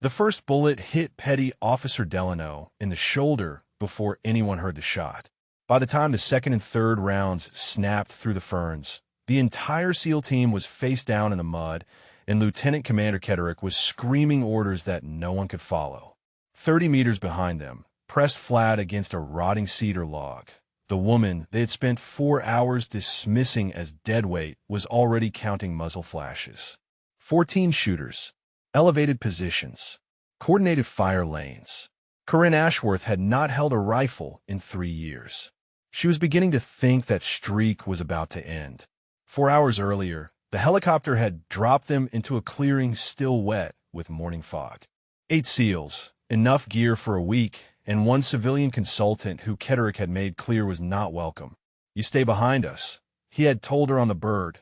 The first bullet hit Petty Officer Delano in the shoulder before anyone heard the shot. By the time the second and third rounds snapped through the ferns, the entire SEAL team was face down in the mud, and Lieutenant Commander Ketterick was screaming orders that no one could follow. 30 meters behind them, pressed flat against a rotting cedar log, the woman they had spent 4 hours dismissing as deadweight was already counting muzzle flashes. 14 shooters, elevated positions, coordinated fire lanes. Corinne Ashworth had not held a rifle in 3 years. She was beginning to think that streak was about to end. 4 hours earlier, the helicopter had dropped them into a clearing still wet with morning fog. 8 SEALs, enough gear for a week, and 1 civilian consultant who Ketterick had made clear was not welcome. "You stay behind us," he had told her on the bird,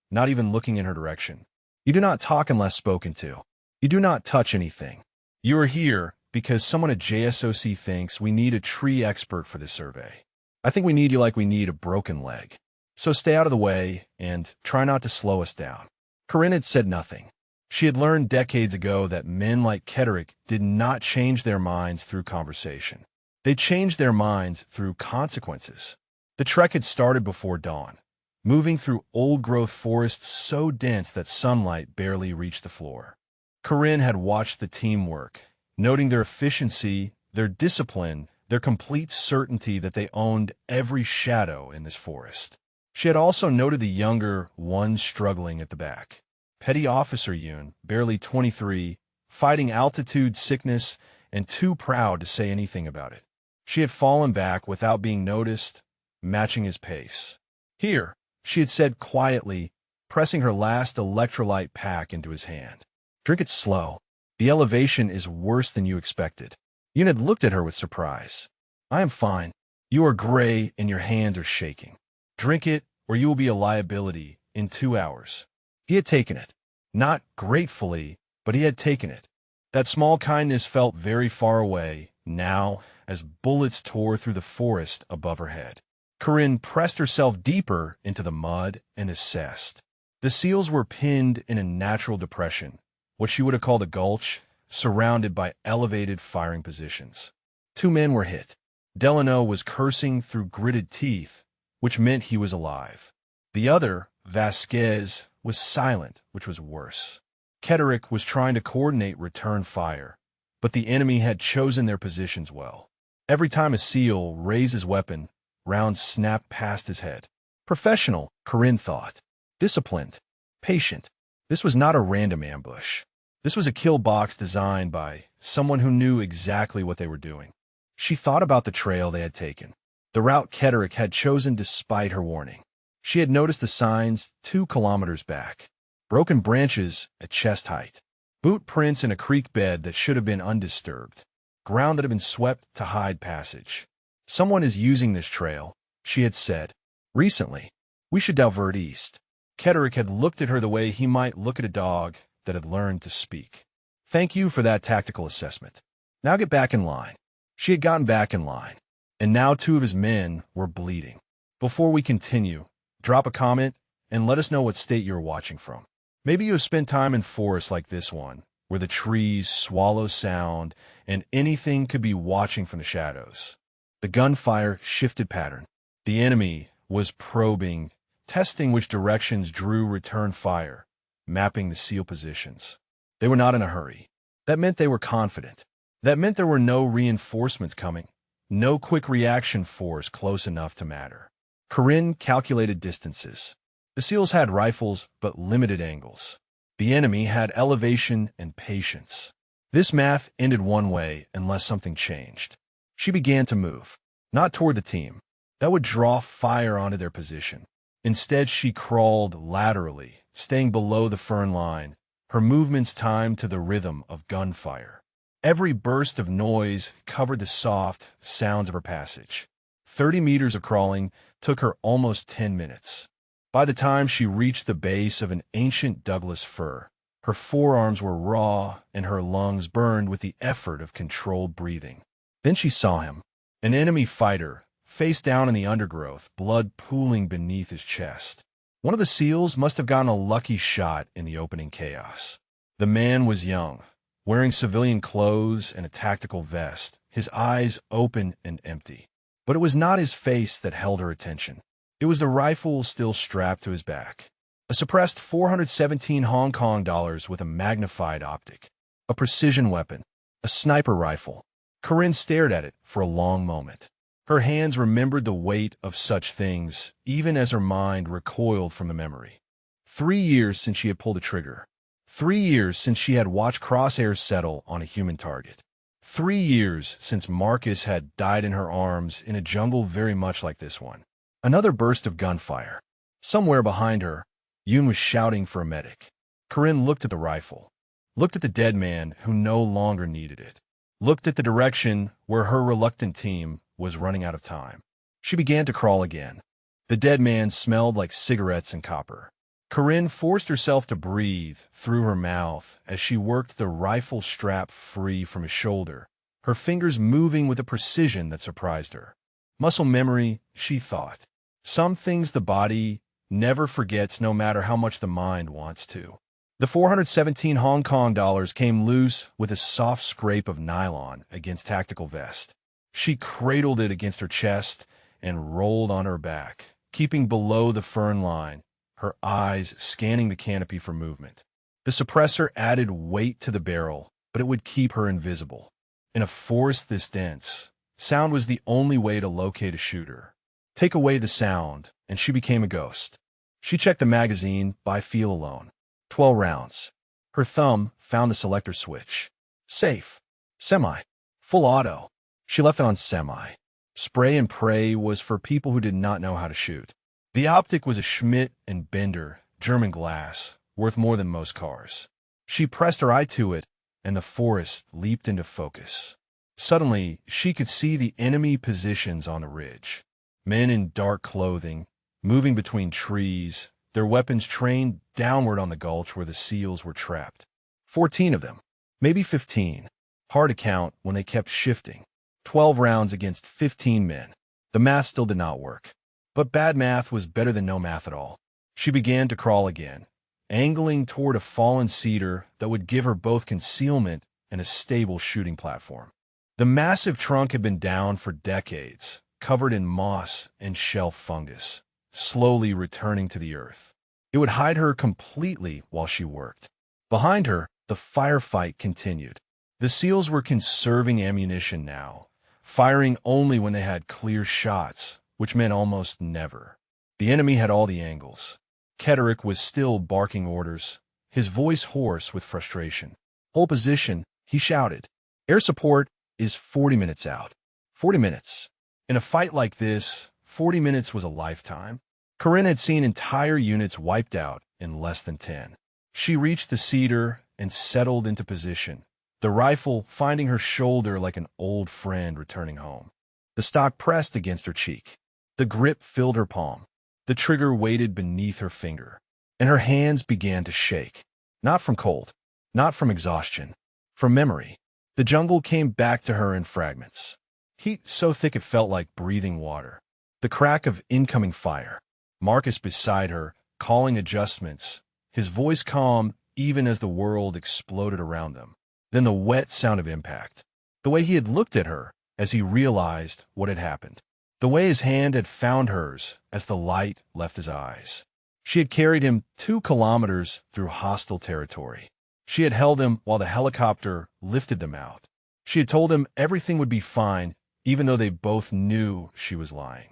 not even looking in her direction. "You do not talk unless spoken to. You do not touch anything. You are here because someone at JSOC thinks we need a tree expert for this survey. I think we need you like we need a broken leg. So stay out of the way and try not to slow us down." Corinne had said nothing. She had learned decades ago that men like Ketterick did not change their minds through conversation. They changed their minds through consequences. The trek had started before dawn, moving through old-growth forests so dense that sunlight barely reached the floor. Corinne had watched the teamwork, noting their efficiency, their discipline, their complete certainty that they owned every shadow in this forest. She had also noted the younger one struggling at the back. Petty Officer Yoon, barely 23, fighting altitude sickness and too proud to say anything about it. She had fallen back without being noticed, matching his pace. "Here," she had said quietly, pressing her last electrolyte pack into his hand. "Drink it slow. The elevation is worse than you expected." Yoon had looked at her with surprise. "I am fine. You are gray and your hands are shaking. Drink it, or you will be a liability in 2 hours." He had taken it. Not gratefully, but he had taken it. That small kindness felt very far away, now, as bullets tore through the forest above her head. Corinne pressed herself deeper into the mud and assessed. The SEALs were pinned in a natural depression, what she would have called a gulch, surrounded by elevated firing positions. 2 men were hit. Delano was cursing through gritted teeth, which meant he was alive. The other, Vasquez, was silent, which was worse. Ketterick was trying to coordinate return fire, but the enemy had chosen their positions well. Every time a SEAL raised his weapon, rounds snapped past his head. Professional, Corinne thought. Disciplined. Patient. This was not a random ambush. This was a kill box designed by someone who knew exactly what they were doing. She thought about the trail they had taken, the route Ketterick had chosen despite her warning. She had noticed the signs 2 kilometers back. Broken branches at chest height. Boot prints in a creek bed that should have been undisturbed. Ground that had been swept to hide passage. "Someone is using this trail," she had said. "Recently. We should divert east." Ketterick had looked at her the way he might look at a dog that had learned to speak. "Thank you for that tactical assessment. Now get back in line." She had gotten back in line, and now 2 of his men were bleeding. Before we continue, drop a comment and let us know what state you're watching from. Maybe you have spent time in forests like this one, where the trees swallow sound and anything could be watching from the shadows. The gunfire shifted pattern. The enemy was probing, testing which directions drew return fire, mapping the SEAL positions. They were not in a hurry. That meant they were confident. That meant there were no reinforcements coming, no quick reaction force close enough to matter. Corinne calculated distances. The SEALs had rifles, but limited angles. The enemy had elevation and patience. This math ended one way unless something changed. She began to move, not toward the team. That would draw fire onto their position. Instead, she crawled laterally, staying below the fern line, her movements timed to the rhythm of gunfire. Every burst of noise covered the soft sounds of her passage. 30 meters of crawling took her almost 10 minutes. By the time she reached the base of an ancient Douglas fir, her forearms were raw and her lungs burned with the effort of controlled breathing. Then she saw him, an enemy fighter, face down in the undergrowth, blood pooling beneath his chest. One of the SEALs must have gotten a lucky shot in the opening chaos. The man was young, wearing civilian clothes and a tactical vest, his eyes open and empty. But it was not his face that held her attention. It was the rifle still strapped to his back. A suppressed 417 Hong Kong dollars with a magnified optic. A precision weapon. A sniper rifle. Corinne stared at it for a long moment. Her hands remembered the weight of such things, even as her mind recoiled from the memory. 3 years since she had pulled a trigger. 3 years since she had watched crosshairs settle on a human target. 3 years since Marcus had died in her arms in a jungle very much like this one. Another burst of gunfire. Somewhere behind her, Yoon was shouting for a medic. Corinne looked at the rifle. Looked at the dead man who no longer needed it. Looked at the direction where her reluctant team was running out of time. She began to crawl again. The dead man smelled like cigarettes and copper. Corinne forced herself to breathe through her mouth as she worked the rifle strap free from his shoulder, her fingers moving with a precision that surprised her. Muscle memory, she thought. Some things the body never forgets no matter how much the mind wants to. The 417 Hong Kong dollars came loose with a soft scrape of nylon against tactical vest. She cradled it against her chest and rolled on her back, keeping below the fern line, her eyes scanning the canopy for movement. The suppressor added weight to the barrel, but it would keep her invisible. In a forest this dense, sound was the only way to locate a shooter. Take away the sound, and she became a ghost. She checked the magazine by feel alone. 12 rounds. Her thumb found the selector switch. Safe. Semi. Full auto. She left it on semi. Spray and pray was for people who did not know how to shoot. The optic was a Schmidt and Bender German glass, worth more than most cars. She pressed her eye to it, and the forest leaped into focus. Suddenly, she could see the enemy positions on the ridge. Men in dark clothing, moving between trees, their weapons trained downward on the gulch where the seals were trapped. 14 of them, maybe 15. Hard to count when they kept shifting. 12 rounds against 15 men. The math still did not work. But bad math was better than no math at all. She began to crawl again, angling toward a fallen cedar that would give her both concealment and a stable shooting platform. The massive trunk had been down for decades, covered in moss and shelf fungus, slowly returning to the earth. It would hide her completely while she worked. Behind her, the firefight continued. The SEALs were conserving ammunition now, firing only when they had clear shots, which meant almost never. The enemy had all the angles. Ketterick was still barking orders, his voice hoarse with frustration. Hold position, he shouted. Air support is 40 minutes out. 40 minutes. In a fight like this, 40 minutes was a lifetime. Corinne had seen entire units wiped out in less than 10. She reached the cedar and settled into position, the rifle finding her shoulder like an old friend returning home. The stock pressed against her cheek. The grip filled her palm. The trigger weighted beneath her finger, and her hands began to shake. Not from cold, not from exhaustion, from memory. The jungle came back to her in fragments. Heat so thick it felt like breathing water. The crack of incoming fire. Marcus beside her, calling adjustments, his voice calm even as the world exploded around them. Then the wet sound of impact. The way he had looked at her as he realized what had happened. The way his hand had found hers as the light left his eyes. She had carried him 2 kilometers through hostile territory. She had held him while the helicopter lifted them out. She had told him everything would be fine, even though they both knew she was lying.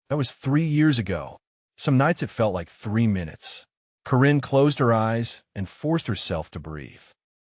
That was 3 years ago. Some nights it felt like 3 minutes. Corinne closed her eyes and forced herself to breathe.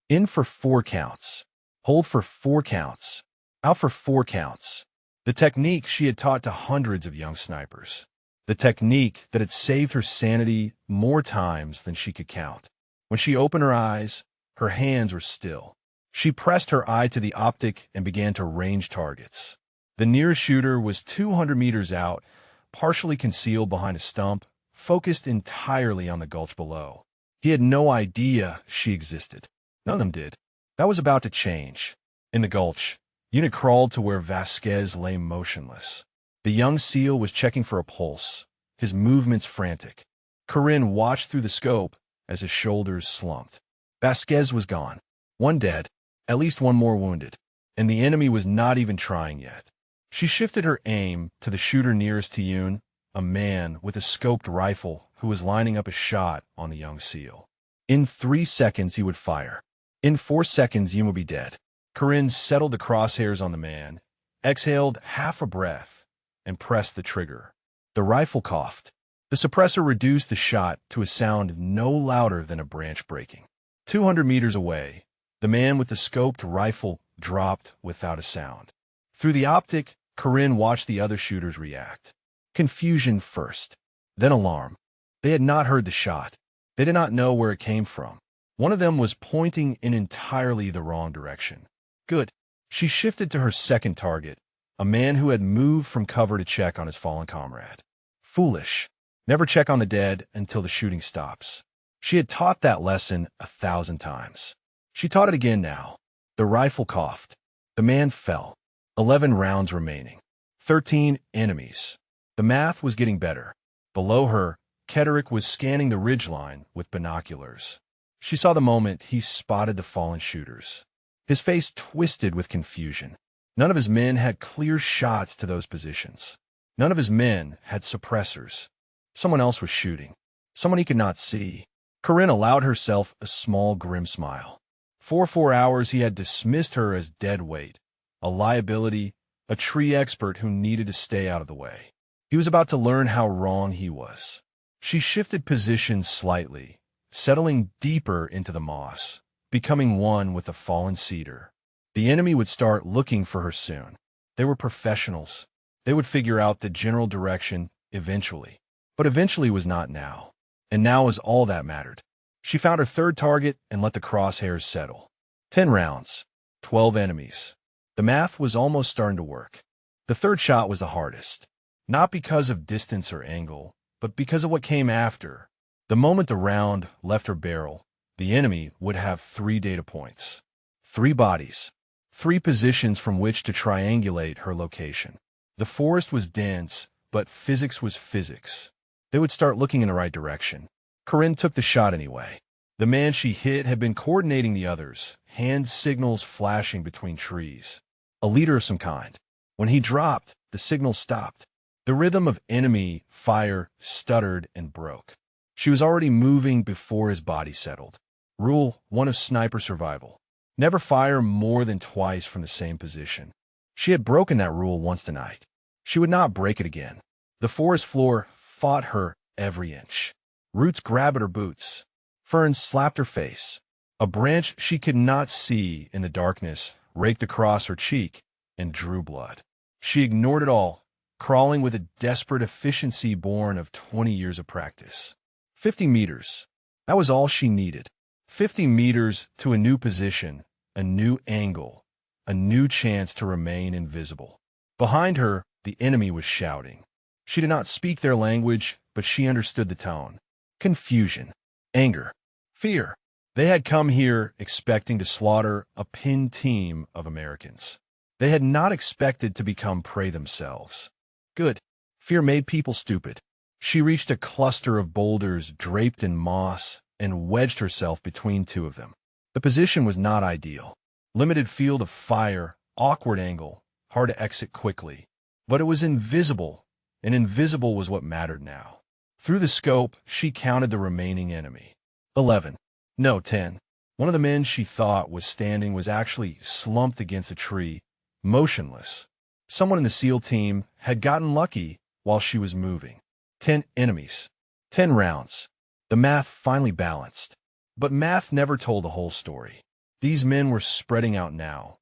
In for 4 counts. Hold for 4 counts. Out for 4 counts. The technique she had taught to hundreds of young snipers. The technique that had saved her sanity more times than she could count. When she opened her eyes, her hands were still. She pressed her eye to the optic and began to range targets. The nearest shooter was 200 meters out, partially concealed behind a stump, focused entirely on the gulch below. He had no idea she existed. None of them did. That was about to change. In the gulch, Unit crawled to where Vasquez lay motionless. The young SEAL was checking for a pulse, his movements frantic. Corinne watched through the scope as his shoulders slumped. Vasquez was gone. 1 dead, At least one more wounded. And the enemy was not even trying yet. She shifted her aim to the shooter nearest to Yoon, a man with a scoped rifle who was lining up a shot on the young SEAL. In 3 seconds, he would fire. In 4 seconds, Yoon would be dead. Corinne settled the crosshairs on the man, exhaled half a breath, and pressed the trigger. The rifle coughed. The suppressor reduced the shot to a sound no louder than a branch breaking. 200 meters away, the man with the scoped rifle dropped without a sound. Through the optic, Corinne watched the other shooters react. Confusion first, then alarm. They had not heard the shot. They did not know where it came from. One of them was pointing in entirely the wrong direction. Good. She shifted to her second target, a man who had moved from cover to check on his fallen comrade. Foolish. Never check on the dead until the shooting stops. She had taught that lesson 1,000 times. She taught it again now. The rifle coughed. The man fell. 11 rounds remaining. 13 enemies. The math was getting better. Below her, Ketterick was scanning the ridgeline with binoculars. She saw the moment he spotted the fallen shooters. His face twisted with confusion. None of his men had clear shots to those positions. None of his men had suppressors. Someone else was shooting. Someone he could not see. Corinne allowed herself a small, grim smile. For 4 hours he had dismissed her as dead weight, a liability, a tree expert who needed to stay out of the way. He was about to learn how wrong he was. She shifted positions slightly, settling deeper into the moss, becoming one with the fallen cedar. The enemy would start looking for her soon. They were professionals. They would figure out the general direction eventually. But eventually was not now. And now was all that mattered. She found her third target and let the crosshairs settle. 10 rounds, 12 enemies. The math was almost starting to work. The third shot was the hardest. Not because of distance or angle, but because of what came after. The moment the round left her barrel, the enemy would have 3 data points. 3 bodies. 3 positions from which to triangulate her location. The forest was dense, but physics was physics. They would start looking in the right direction. Corinne took the shot anyway. The man she hit had been coordinating the others, hand signals flashing between trees. A leader of some kind. When he dropped, the signal stopped. The rhythm of enemy fire stuttered and broke. She was already moving before his body settled. Rule 1 of sniper survival. Never fire more than twice from the same position. She had broken that rule once tonight. She would not break it again. The forest floor fought her every inch. Roots grabbed at her boots. Ferns slapped her face. A branch she could not see in the darkness raked across her cheek and drew blood. She ignored it all, crawling with a desperate efficiency born of 20 years of practice. 50 meters. That was all she needed. 50 meters to a new position, a new angle, a new chance to remain invisible. Behind her, the enemy was shouting. She did not speak their language, but she understood the tone. Confusion, anger, fear. They had come here expecting to slaughter a pinned team of Americans. They had not expected to become prey themselves. Good. Fear made people stupid. She reached a cluster of boulders draped in moss and wedged herself between 2 of them. The position was not ideal. Limited field of fire, awkward angle, hard to exit quickly. But it was invisible, and invisible was what mattered now. Through the scope, she counted the remaining enemy. 11. No, 10. One of the men she thought was standing was actually slumped against a tree, motionless. Someone in the SEAL team had gotten lucky while she was moving. 10 enemies. 10 rounds. The math finally balanced. But math never told the whole story. These men were spreading out now,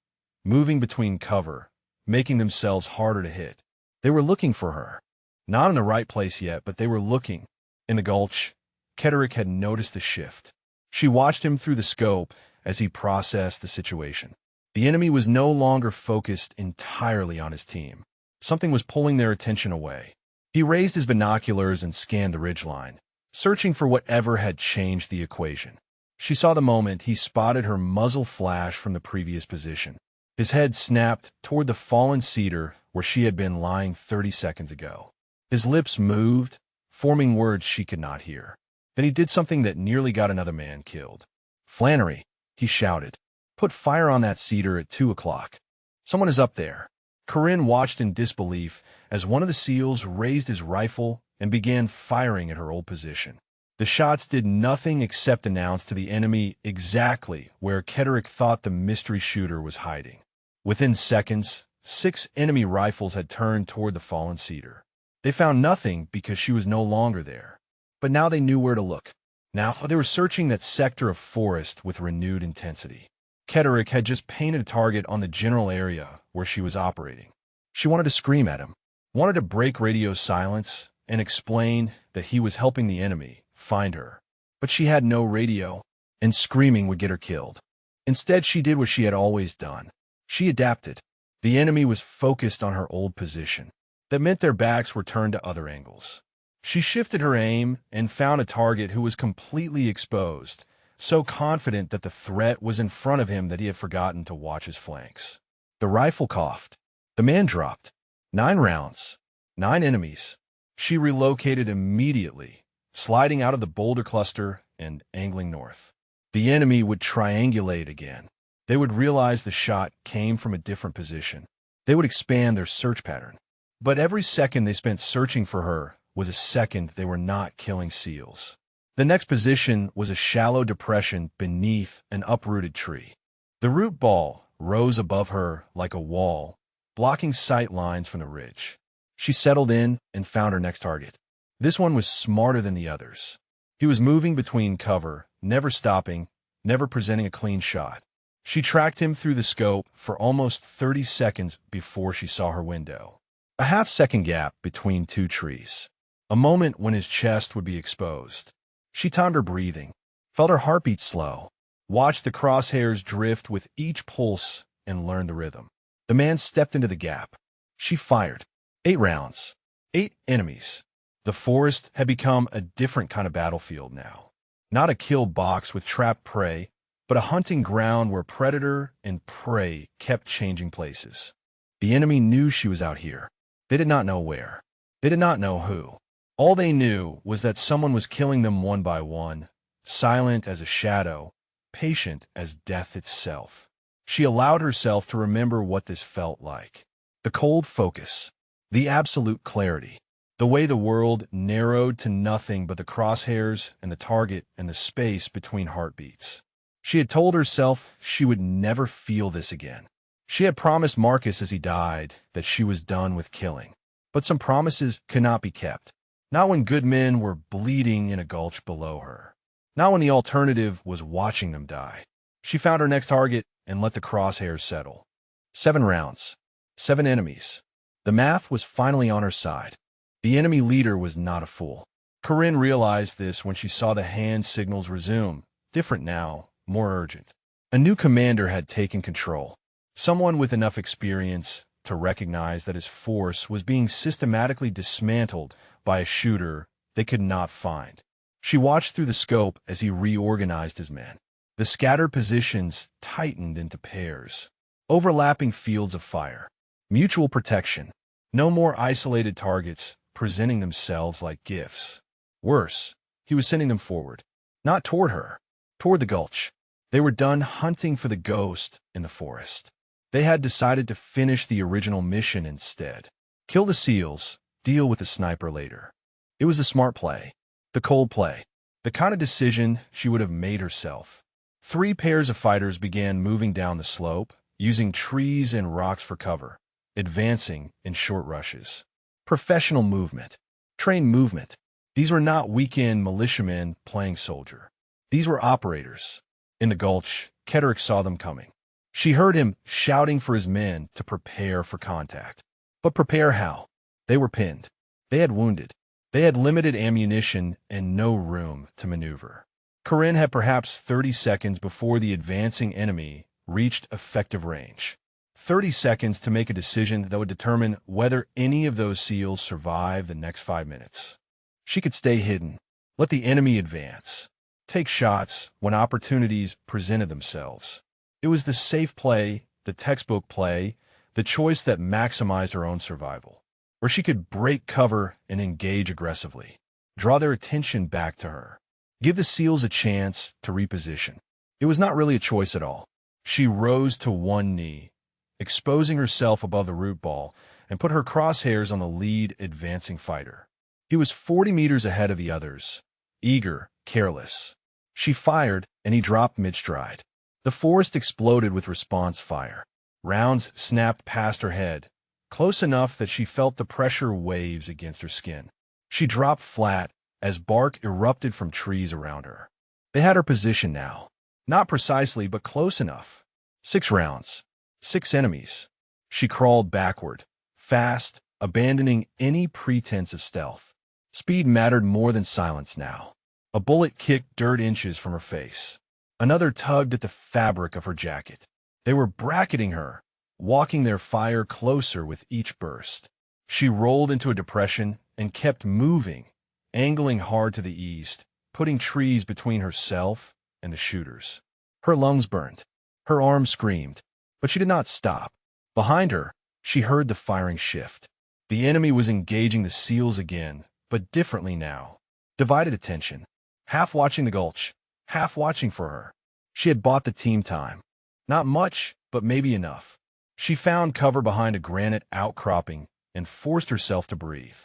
moving between cover, making themselves harder to hit. They were looking for her. Not in the right place yet, but they were looking. In the gulch, Ketterick had noticed the shift. She watched him through the scope as he processed the situation. The enemy was no longer focused entirely on his team. Something was pulling their attention away. He raised his binoculars and scanned the ridgeline, searching for whatever had changed the equation. She saw the moment he spotted her muzzle flash from the previous position. His head snapped toward the fallen cedar where she had been lying 30 seconds ago. His lips moved, forming words she could not hear. Then he did something that nearly got another man killed. "Flannery," he shouted. Put fire on that cedar at 2 o'clock. Someone is up there. Corinne watched in disbelief as one of the SEALs raised his rifle and began firing at her old position. The shots did nothing except announce to the enemy exactly where Ketterick thought the mystery shooter was hiding. Within seconds, 6 enemy rifles had turned toward the fallen cedar. They found nothing because she was no longer there. But now they knew where to look. Now they were searching that sector of forest with renewed intensity. Ketterick had just painted a target on the general area where she was operating. She wanted to scream at him, wanted to break radio silence and explain that he was helping the enemy find her. But she had no radio, and screaming would get her killed. Instead, she did what she had always done. She adapted. The enemy was focused on her old position. That meant their backs were turned to other angles. She shifted her aim and found a target who was completely exposed, so confident that the threat was in front of him that he had forgotten to watch his flanks. The rifle coughed. The man dropped. 9 rounds. 9 enemies. She relocated immediately, sliding out of the boulder cluster and angling north. The enemy would triangulate again. They would realize the shot came from a different position. They would expand their search pattern. But every second they spent searching for her was a second they were not killing SEALs. The next position was a shallow depression beneath an uprooted tree. The root ball rose above her like a wall, blocking sight lines from the ridge. She settled in and found her next target. This one was smarter than the others. He was moving between cover, never stopping, never presenting a clean shot. She tracked him through the scope for almost 30 seconds before she saw her window. A half-second gap between 2 trees. A moment when his chest would be exposed. She timed her breathing, felt her heartbeat slow, watched the crosshairs drift with each pulse, and learned the rhythm. The man stepped into the gap. She fired. 8 rounds. 8 enemies. The forest had become a different kind of battlefield now. Not a kill box with trapped prey, but a hunting ground where predator and prey kept changing places. The enemy knew she was out here. They did not know where. They did not know who. All they knew was that someone was killing them one by one, silent as a shadow, patient as death itself. She allowed herself to remember what this felt like. The cold focus, the absolute clarity, the way the world narrowed to nothing but the crosshairs and the target and the space between heartbeats. She had told herself she would never feel this again. She had promised Marcus as he died that she was done with killing. But some promises could not be kept. Not when good men were bleeding in a gulch below her. Not when the alternative was watching them die. She found her next target and let the crosshairs settle. 7 rounds. 7 enemies. The math was finally on her side. The enemy leader was not a fool. Corinne realized this when she saw the hand signals resume, different now, more urgent. A new commander had taken control. Someone with enough experience to recognize that his force was being systematically dismantled by a shooter they could not find. She watched through the scope as he reorganized his men. The scattered positions tightened into pairs, overlapping fields of fire. Mutual protection. No more isolated targets presenting themselves like gifts. Worse, he was sending them forward. Not toward her, toward the gulch. They were done hunting for the ghost in the forest. They had decided to finish the original mission instead. Kill the SEALs, deal with the sniper later. It was the smart play, the cold play, the kind of decision she would have made herself. 3 pairs of fighters began moving down the slope, using trees and rocks for cover, advancing in short rushes. Professional movement, trained movement. These were not weekend militiamen playing soldier. These were operators. In the gulch, Ketterick saw them coming. She heard him shouting for his men to prepare for contact. But prepare how? They were pinned. They had wounded. They had limited ammunition and no room to maneuver. Corinne had perhaps 30 seconds before the advancing enemy reached effective range. 30 seconds to make a decision that would determine whether any of those SEALs survive the next 5 minutes. She could stay hidden, let the enemy advance, take shots when opportunities presented themselves. It was the safe play, the textbook play, the choice that maximized her own survival. Or she could break cover and engage aggressively, draw their attention back to her, give the SEALs a chance to reposition. It was not really a choice at all. She rose to one knee, exposing herself above the root ball, and put her crosshairs on the lead advancing fighter. He was 40 meters ahead of the others, eager, careless. She fired, and he dropped mid-stride. The forest exploded with response fire. Rounds snapped past her head, close enough that she felt the pressure waves against her skin. She dropped flat as bark erupted from trees around her. They had her position now. Not precisely, but close enough. 6 rounds. 6 enemies. She crawled backward, fast, abandoning any pretense of stealth. Speed mattered more than silence now. A bullet kicked dirt inches from her face. Another tugged at the fabric of her jacket. They were bracketing her, walking their fire closer with each burst. She rolled into a depression and kept moving, angling hard to the east, putting trees between herself and the shooters. Her lungs burned. Her arms screamed, but she did not stop. Behind her, she heard the firing shift. The enemy was engaging the SEALs again, but differently now. Divided attention. Half watching the gulch, half watching for her. She had bought the team time. Not much, but maybe enough. She found cover behind a granite outcropping and forced herself to breathe.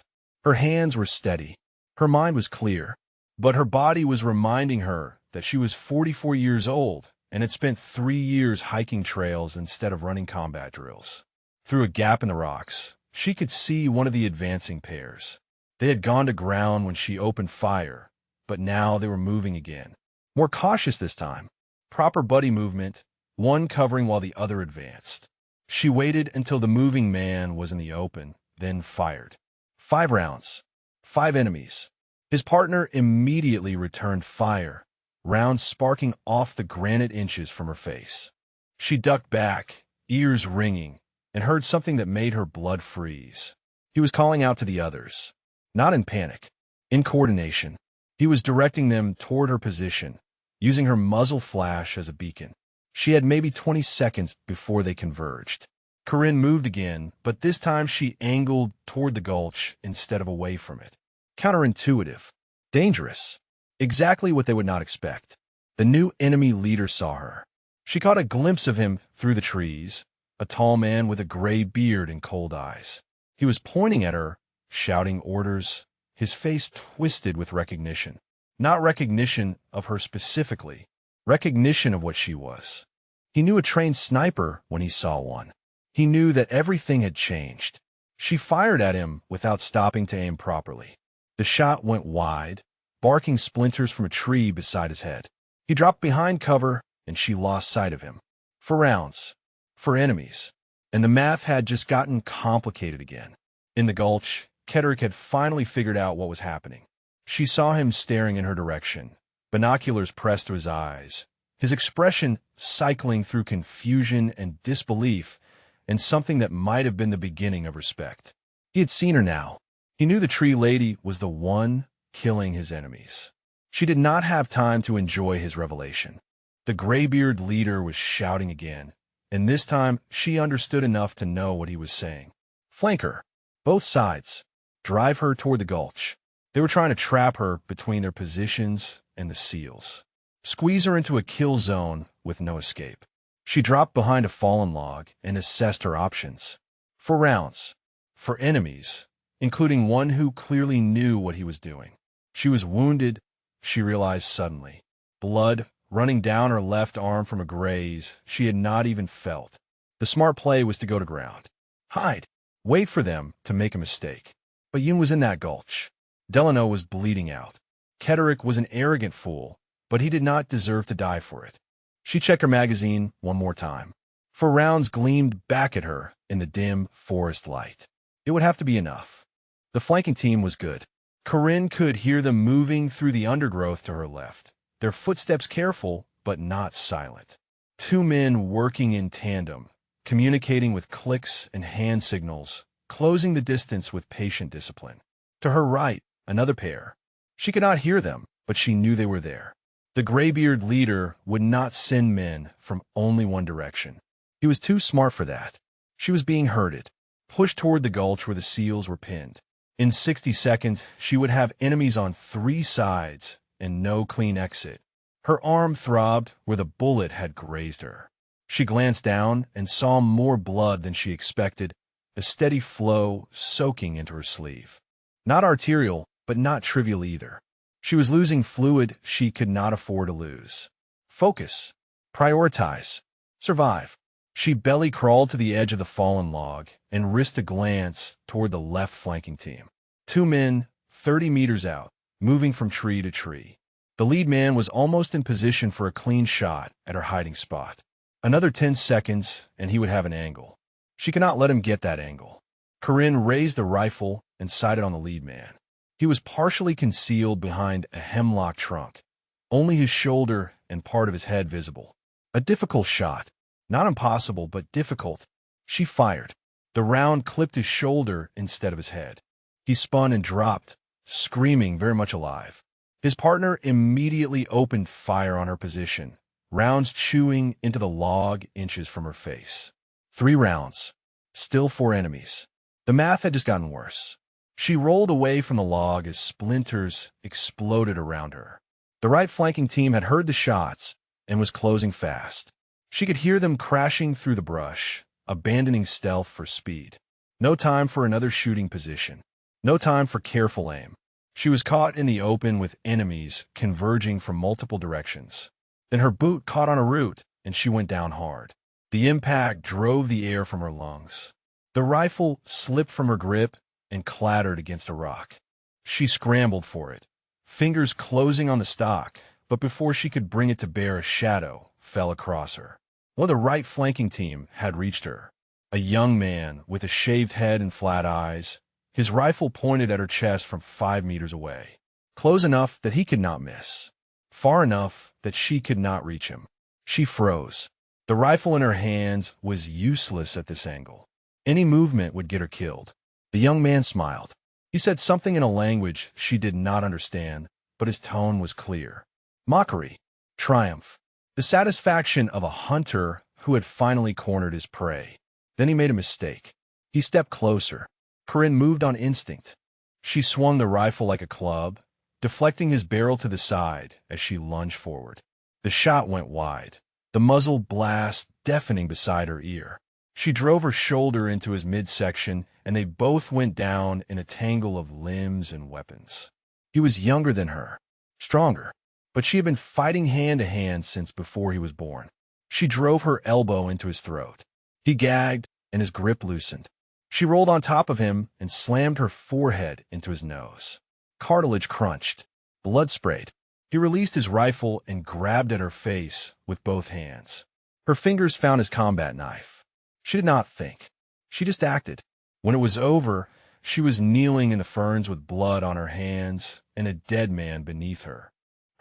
Her hands were steady. Her mind was clear. But her body was reminding her that she was 44 years old and had spent 3 years hiking trails instead of running combat drills. Through a gap in the rocks, she could see one of the advancing pairs. They had gone to ground when she opened fire, but now they were moving again. More cautious this time. Proper buddy movement, one covering while the other advanced. She waited until the moving man was in the open, then fired. 5 rounds. 5 enemies. His partner immediately returned fire, rounds sparking off the granite inches from her face. She ducked back, ears ringing, and heard something that made her blood freeze. He was calling out to the others. Not in panic, in coordination. He was directing them toward her position, using her muzzle flash as a beacon. She had maybe 20 seconds before they converged. Corinne moved again, but this time she angled toward the gulch instead of away from it. Counterintuitive. Dangerous. Exactly what they would not expect. The new enemy leader saw her. She caught a glimpse of him through the trees, a tall man with a gray beard and cold eyes. He was pointing at her, shouting orders, his face twisted with recognition. Not recognition of her specifically, recognition of what she was. He knew a trained sniper when he saw one. He knew that everything had changed. She fired at him without stopping to aim properly. The shot went wide, barking splinters from a tree beside his head. He dropped behind cover, and she lost sight of him. 4 rounds. 4 enemies. And the math had just gotten complicated again. In the gulch, Ketterick had finally figured out what was happening. She saw him staring in her direction, binoculars pressed to his eyes, his expression cycling through confusion and disbelief and something that might have been the beginning of respect. He had seen her now. He knew the tree lady was the one killing his enemies. She did not have time to enjoy his revelation. The graybeard leader was shouting again, and this time she understood enough to know what he was saying. Flank her. Both sides. Drive her toward the gulch. They were trying to trap her between their positions and the SEALs. Squeeze her into a kill zone with no escape. She dropped behind a fallen log and assessed her options. 4 rounds. 4 enemies, including one who clearly knew what he was doing. She was wounded, she realized suddenly. Blood running down her left arm from a graze she had not even felt. The smart play was to go to ground. Hide. Wait for them to make a mistake. But Yoon was in that gulch. Delano was bleeding out. Ketterick was an arrogant fool, but he did not deserve to die for it. She checked her magazine one more time. 4 rounds gleamed back at her in the dim forest light. It would have to be enough. The flanking team was good. Corinne could hear them moving through the undergrowth to her left, their footsteps careful but not silent. 2 men working in tandem, communicating with clicks and hand signals, closing the distance with patient discipline. To her right, another pair. She could not hear them, but she knew they were there. The graybeard leader would not send men from only one direction. He was too smart for that. She was being herded, pushed toward the gulch where the SEALs were pinned. In 60 seconds, she would have enemies on 3 sides and no clean exit. Her arm throbbed where the bullet had grazed her. She glanced down and saw more blood than she expected, a steady flow soaking into her sleeve. Not arterial, but not trivial either. She was losing fluid she could not afford to lose. Focus. Prioritize. Survive. She belly crawled to the edge of the fallen log and risked a glance toward the left flanking team. Two men, 30 meters out, moving from tree to tree. The lead man was almost in position for a clean shot at her hiding spot. Another 10 seconds, and he would have an angle. She could not let him get that angle. Corinne raised the rifle and sighted on the lead man. He was partially concealed behind a hemlock trunk, only his shoulder and part of his head visible. A difficult shot. Not impossible, but difficult. She fired. The round clipped his shoulder instead of his head. He spun and dropped, screaming, very much alive. His partner immediately opened fire on her position, rounds chewing into the log inches from her face. 3 rounds. Still 4 enemies. The math had just gotten worse. She rolled away from the log as splinters exploded around her. The right flanking team had heard the shots and was closing fast. She could hear them crashing through the brush, abandoning stealth for speed. No time for another shooting position. No time for careful aim. She was caught in the open with enemies converging from multiple directions. Then her boot caught on a root, and she went down hard. The impact drove the air from her lungs. The rifle slipped from her grip and clattered against a rock. She scrambled for it, fingers closing on the stock, but before she could bring it to bear, a shadow fell across her. One of the right flanking team had reached her. A young man with a shaved head and flat eyes, his rifle pointed at her chest from 5 meters away. Close enough that he could not miss. Far enough that she could not reach him. She froze. The rifle in her hands was useless at this angle. Any movement would get her killed. The young man smiled. He said something in a language she did not understand, but his tone was clear. Mockery. Triumph. The satisfaction of a hunter who had finally cornered his prey. Then he made a mistake. He stepped closer. Corinne moved on instinct. She swung the rifle like a club, deflecting his barrel to the side as she lunged forward. The shot went wide, the muzzle blast deafening beside her ear. She drove her shoulder into his midsection, and they both went down in a tangle of limbs and weapons. He was younger than her, stronger, but she had been fighting hand to hand since before he was born. She drove her elbow into his throat. He gagged, and his grip loosened. She rolled on top of him and slammed her forehead into his nose. Cartilage crunched. Blood sprayed. He released his rifle and grabbed at her face with both hands. Her fingers found his combat knife. She did not think. She just acted. When it was over, she was kneeling in the ferns with blood on her hands and a dead man beneath her.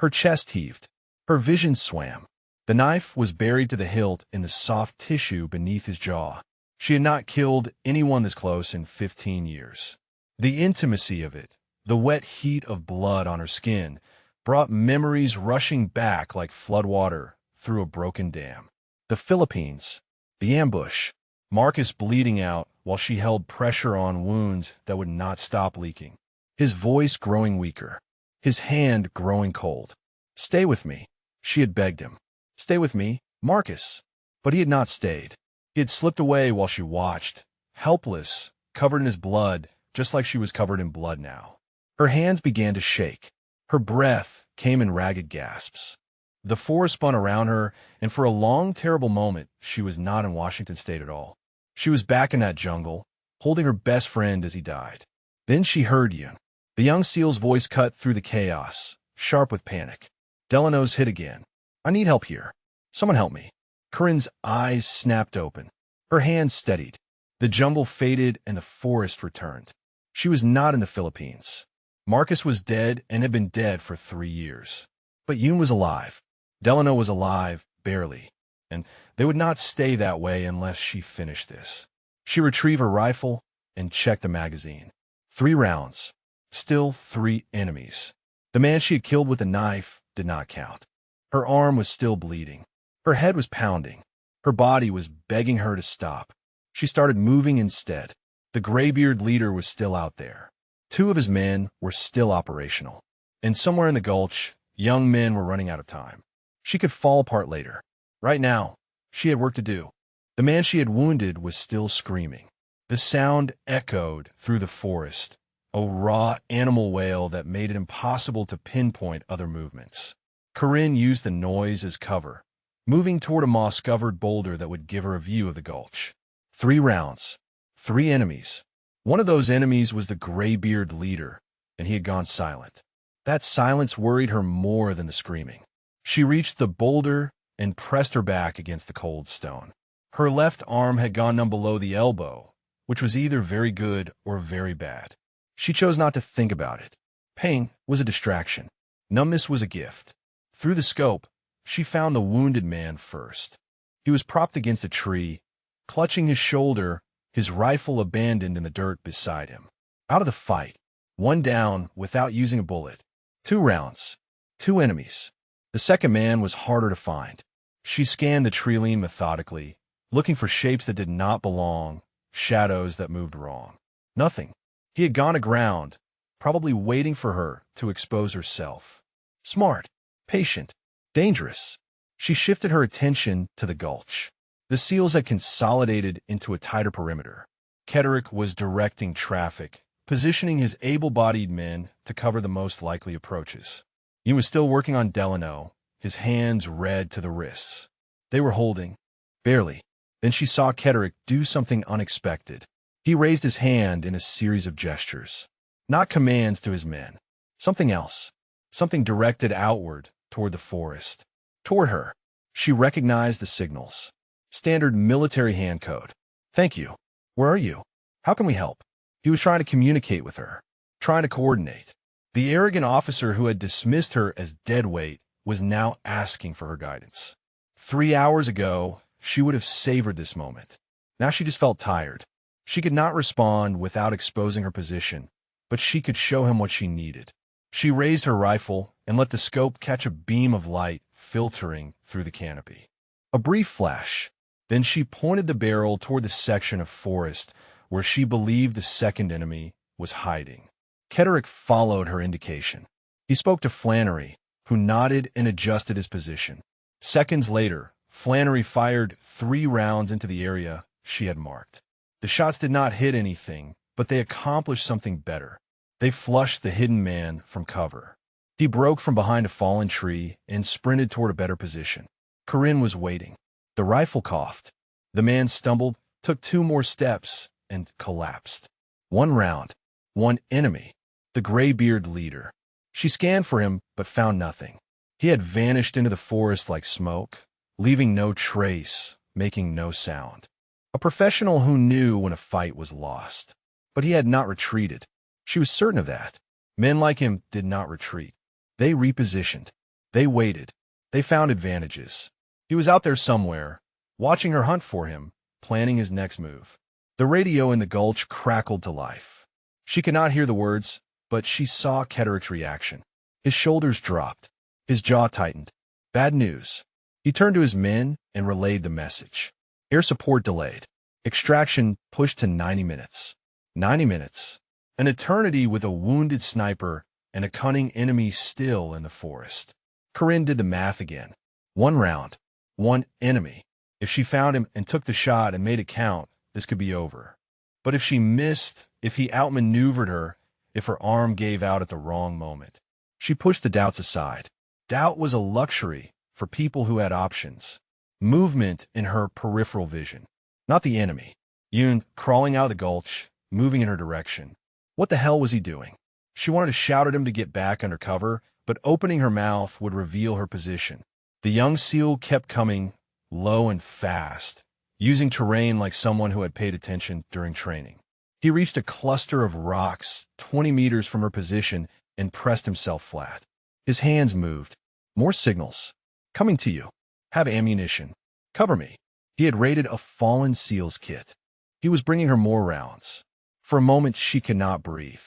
Her chest heaved. Her vision swam. The knife was buried to the hilt in the soft tissue beneath his jaw. She had not killed anyone this close in 15 years. The intimacy of it, the wet heat of blood on her skin, brought memories rushing back like floodwater through a broken dam. The Philippines, the ambush, Marcus bleeding out while she held pressure on wounds that would not stop leaking. His voice growing weaker, his hand growing cold. Stay with me, she had begged him. Stay with me, Marcus. But he had not stayed. He had slipped away while she watched, helpless, covered in his blood, just like she was covered in blood now. Her hands began to shake. Her breath came in ragged gasps. The forest spun around her, and for a long, terrible moment, she was not in Washington State at all. She was back in that jungle, holding her best friend as he died. Then she heard Yun. The young SEAL's voice cut through the chaos, sharp with panic. Delano's hit again. I need help here. Someone help me. Corinne's eyes snapped open. Her hands steadied. The jumble faded and the forest returned. She was not in the Philippines. Marcus was dead and had been dead for 3 years. But Yun was alive. Delano was alive, barely. And they would not stay that way unless she finished this. She retrieved her rifle and checked the magazine. 3 rounds. Still 3 enemies. The man she had killed with a knife did not count. Her arm was still bleeding. Her head was pounding. Her body was begging her to stop. She started moving instead. The graybeard leader was still out there. 2 of his men were still operational. And somewhere in the gulch, young men were running out of time. She could fall apart later. Right now, She had work to do. The man she had wounded was still screaming. The sound echoed through the forest, a raw animal wail that made it impossible to pinpoint other movements. Corinne used the noise as cover, moving toward a moss-covered boulder that would give her a view of the gulch. 3 rounds. 3 enemies. One of those enemies was the graybeard leader, and he had gone silent. That silence worried her more than the screaming. She reached the boulder and pressed her back against the cold stone. Her left arm had gone numb below the elbow, which was either very good or very bad. She chose not to think about it. Pain was a distraction. Numbness was a gift. Through the scope, she found the wounded man first. He was propped against a tree, clutching his shoulder, his rifle abandoned in the dirt beside him. Out of the fight, 1 down without using a bullet. 2 rounds. 2 enemies. The second man was harder to find. She scanned the tree-line methodically, looking for shapes that did not belong, shadows that moved wrong. Nothing. He had gone aground, probably waiting for her to expose herself. Smart, patient, dangerous. She shifted her attention to the gulch. The SEALs had consolidated into a tighter perimeter. Ketterick was directing traffic, positioning his able-bodied men to cover the most likely approaches. He was still working on Delano, his hands red to the wrists. They were holding, barely. Then she saw Ketterick do something unexpected. He raised his hand in a series of gestures. Not commands to his men. Something else. Something directed outward, toward the forest. Toward her. She recognized the signals. Standard military hand code. Thank you. Where are you? How can we help? He was trying to communicate with her. Trying to coordinate. The arrogant officer who had dismissed her as deadweight was now asking for her guidance. 3 hours ago, she would have savored this moment. Now she just felt tired. She could not respond without exposing her position, but she could show him what she needed. She raised her rifle and let the scope catch a beam of light filtering through the canopy. A brief flash. Then she pointed the barrel toward the section of forest where she believed the second enemy was hiding. Ketterick followed her indication. He spoke to Flannery, who nodded and adjusted his position. Seconds later, Flannery fired 3 rounds into the area she had marked. The shots did not hit anything, but they accomplished something better. They flushed the hidden man from cover. He broke from behind a fallen tree and sprinted toward a better position. Corinne was waiting. The rifle coughed. The man stumbled, took 2 more steps, and collapsed. 1 round. 1 enemy. The graybeard leader. She scanned for him, but found nothing. He had vanished into the forest like smoke, leaving no trace, making no sound. A professional who knew when a fight was lost. But he had not retreated. She was certain of that. Men like him did not retreat. They repositioned. They waited. They found advantages. He was out there somewhere, watching her hunt for him, planning his next move. The radio in the gulch crackled to life. She could not hear the words, but she saw Ketterick's reaction. His shoulders dropped. His jaw tightened. Bad news. He turned to his men and relayed the message. Air support delayed. Extraction pushed to 90 minutes. 90 minutes. An eternity with a wounded sniper and a cunning enemy still in the forest. Corinne did the math again. 1 round. 1 enemy. If she found him and took the shot and made it count, this could be over. But if she missed, if he outmaneuvered her, if her arm gave out at the wrong moment, she pushed the doubts aside. Doubt was a luxury for people who had options. Movement in her peripheral vision, not the enemy. Yoon, crawling out of the gulch, moving in her direction. What the hell was he doing? She wanted to shout at him to get back under cover, but opening her mouth would reveal her position. The young SEAL kept coming, low and fast, using terrain like someone who had paid attention during training. He reached a cluster of rocks 20 meters from her position and pressed himself flat. His hands moved. More signals. Coming to you. Have ammunition. Cover me. He had raided a fallen SEAL's kit. He was bringing her more rounds. For a moment, she could not breathe.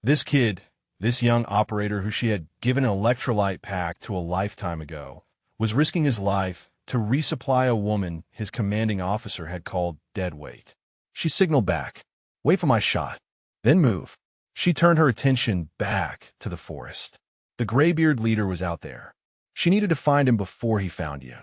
This kid, this young operator who she had given an electrolyte pack to a lifetime ago, was risking his life to resupply a woman his commanding officer had called deadweight. She signaled back. Wait for my shot. Then move. She turned her attention back to the forest. The graybeard leader was out there. She needed to find him before he found you.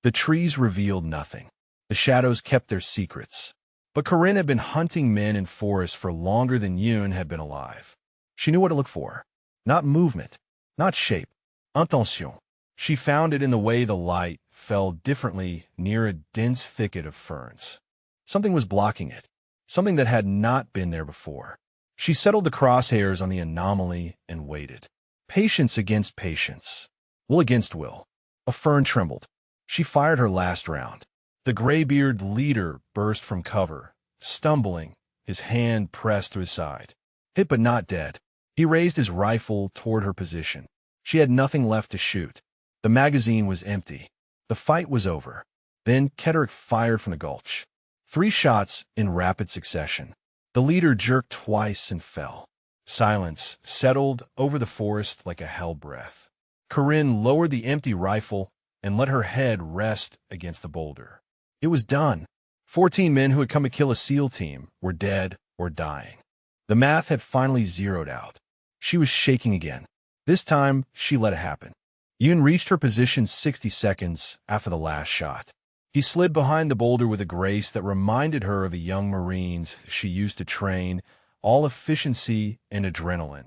The trees revealed nothing. The shadows kept their secrets. But Corinne had been hunting men in forests for longer than Yoon had been alive. She knew what to look for. Not movement, not shape. Intention. She found it in the way the light fell differently near a dense thicket of ferns. Something was blocking it, something that had not been there before. She settled the crosshairs on the anomaly and waited. Patience against patience. Will against will. A fern trembled. She fired her last round. The graybeard leader burst from cover, stumbling, his hand pressed to his side. Hit but not dead. He raised his rifle toward her position. She had nothing left to shoot. The magazine was empty. The fight was over. Then Ketterick fired from the gulch. 3 shots in rapid succession. The leader jerked twice and fell. Silence settled over the forest like a hell breath. Corinne lowered the empty rifle and let her head rest against the boulder. It was done. 14 men who had come to kill a SEAL team were dead or dying. The math had finally zeroed out. She was shaking again. This time, she let it happen. Yoon reached her position 60 seconds after the last shot. He slid behind the boulder with a grace that reminded her of the young Marines she used to train, all efficiency and adrenaline,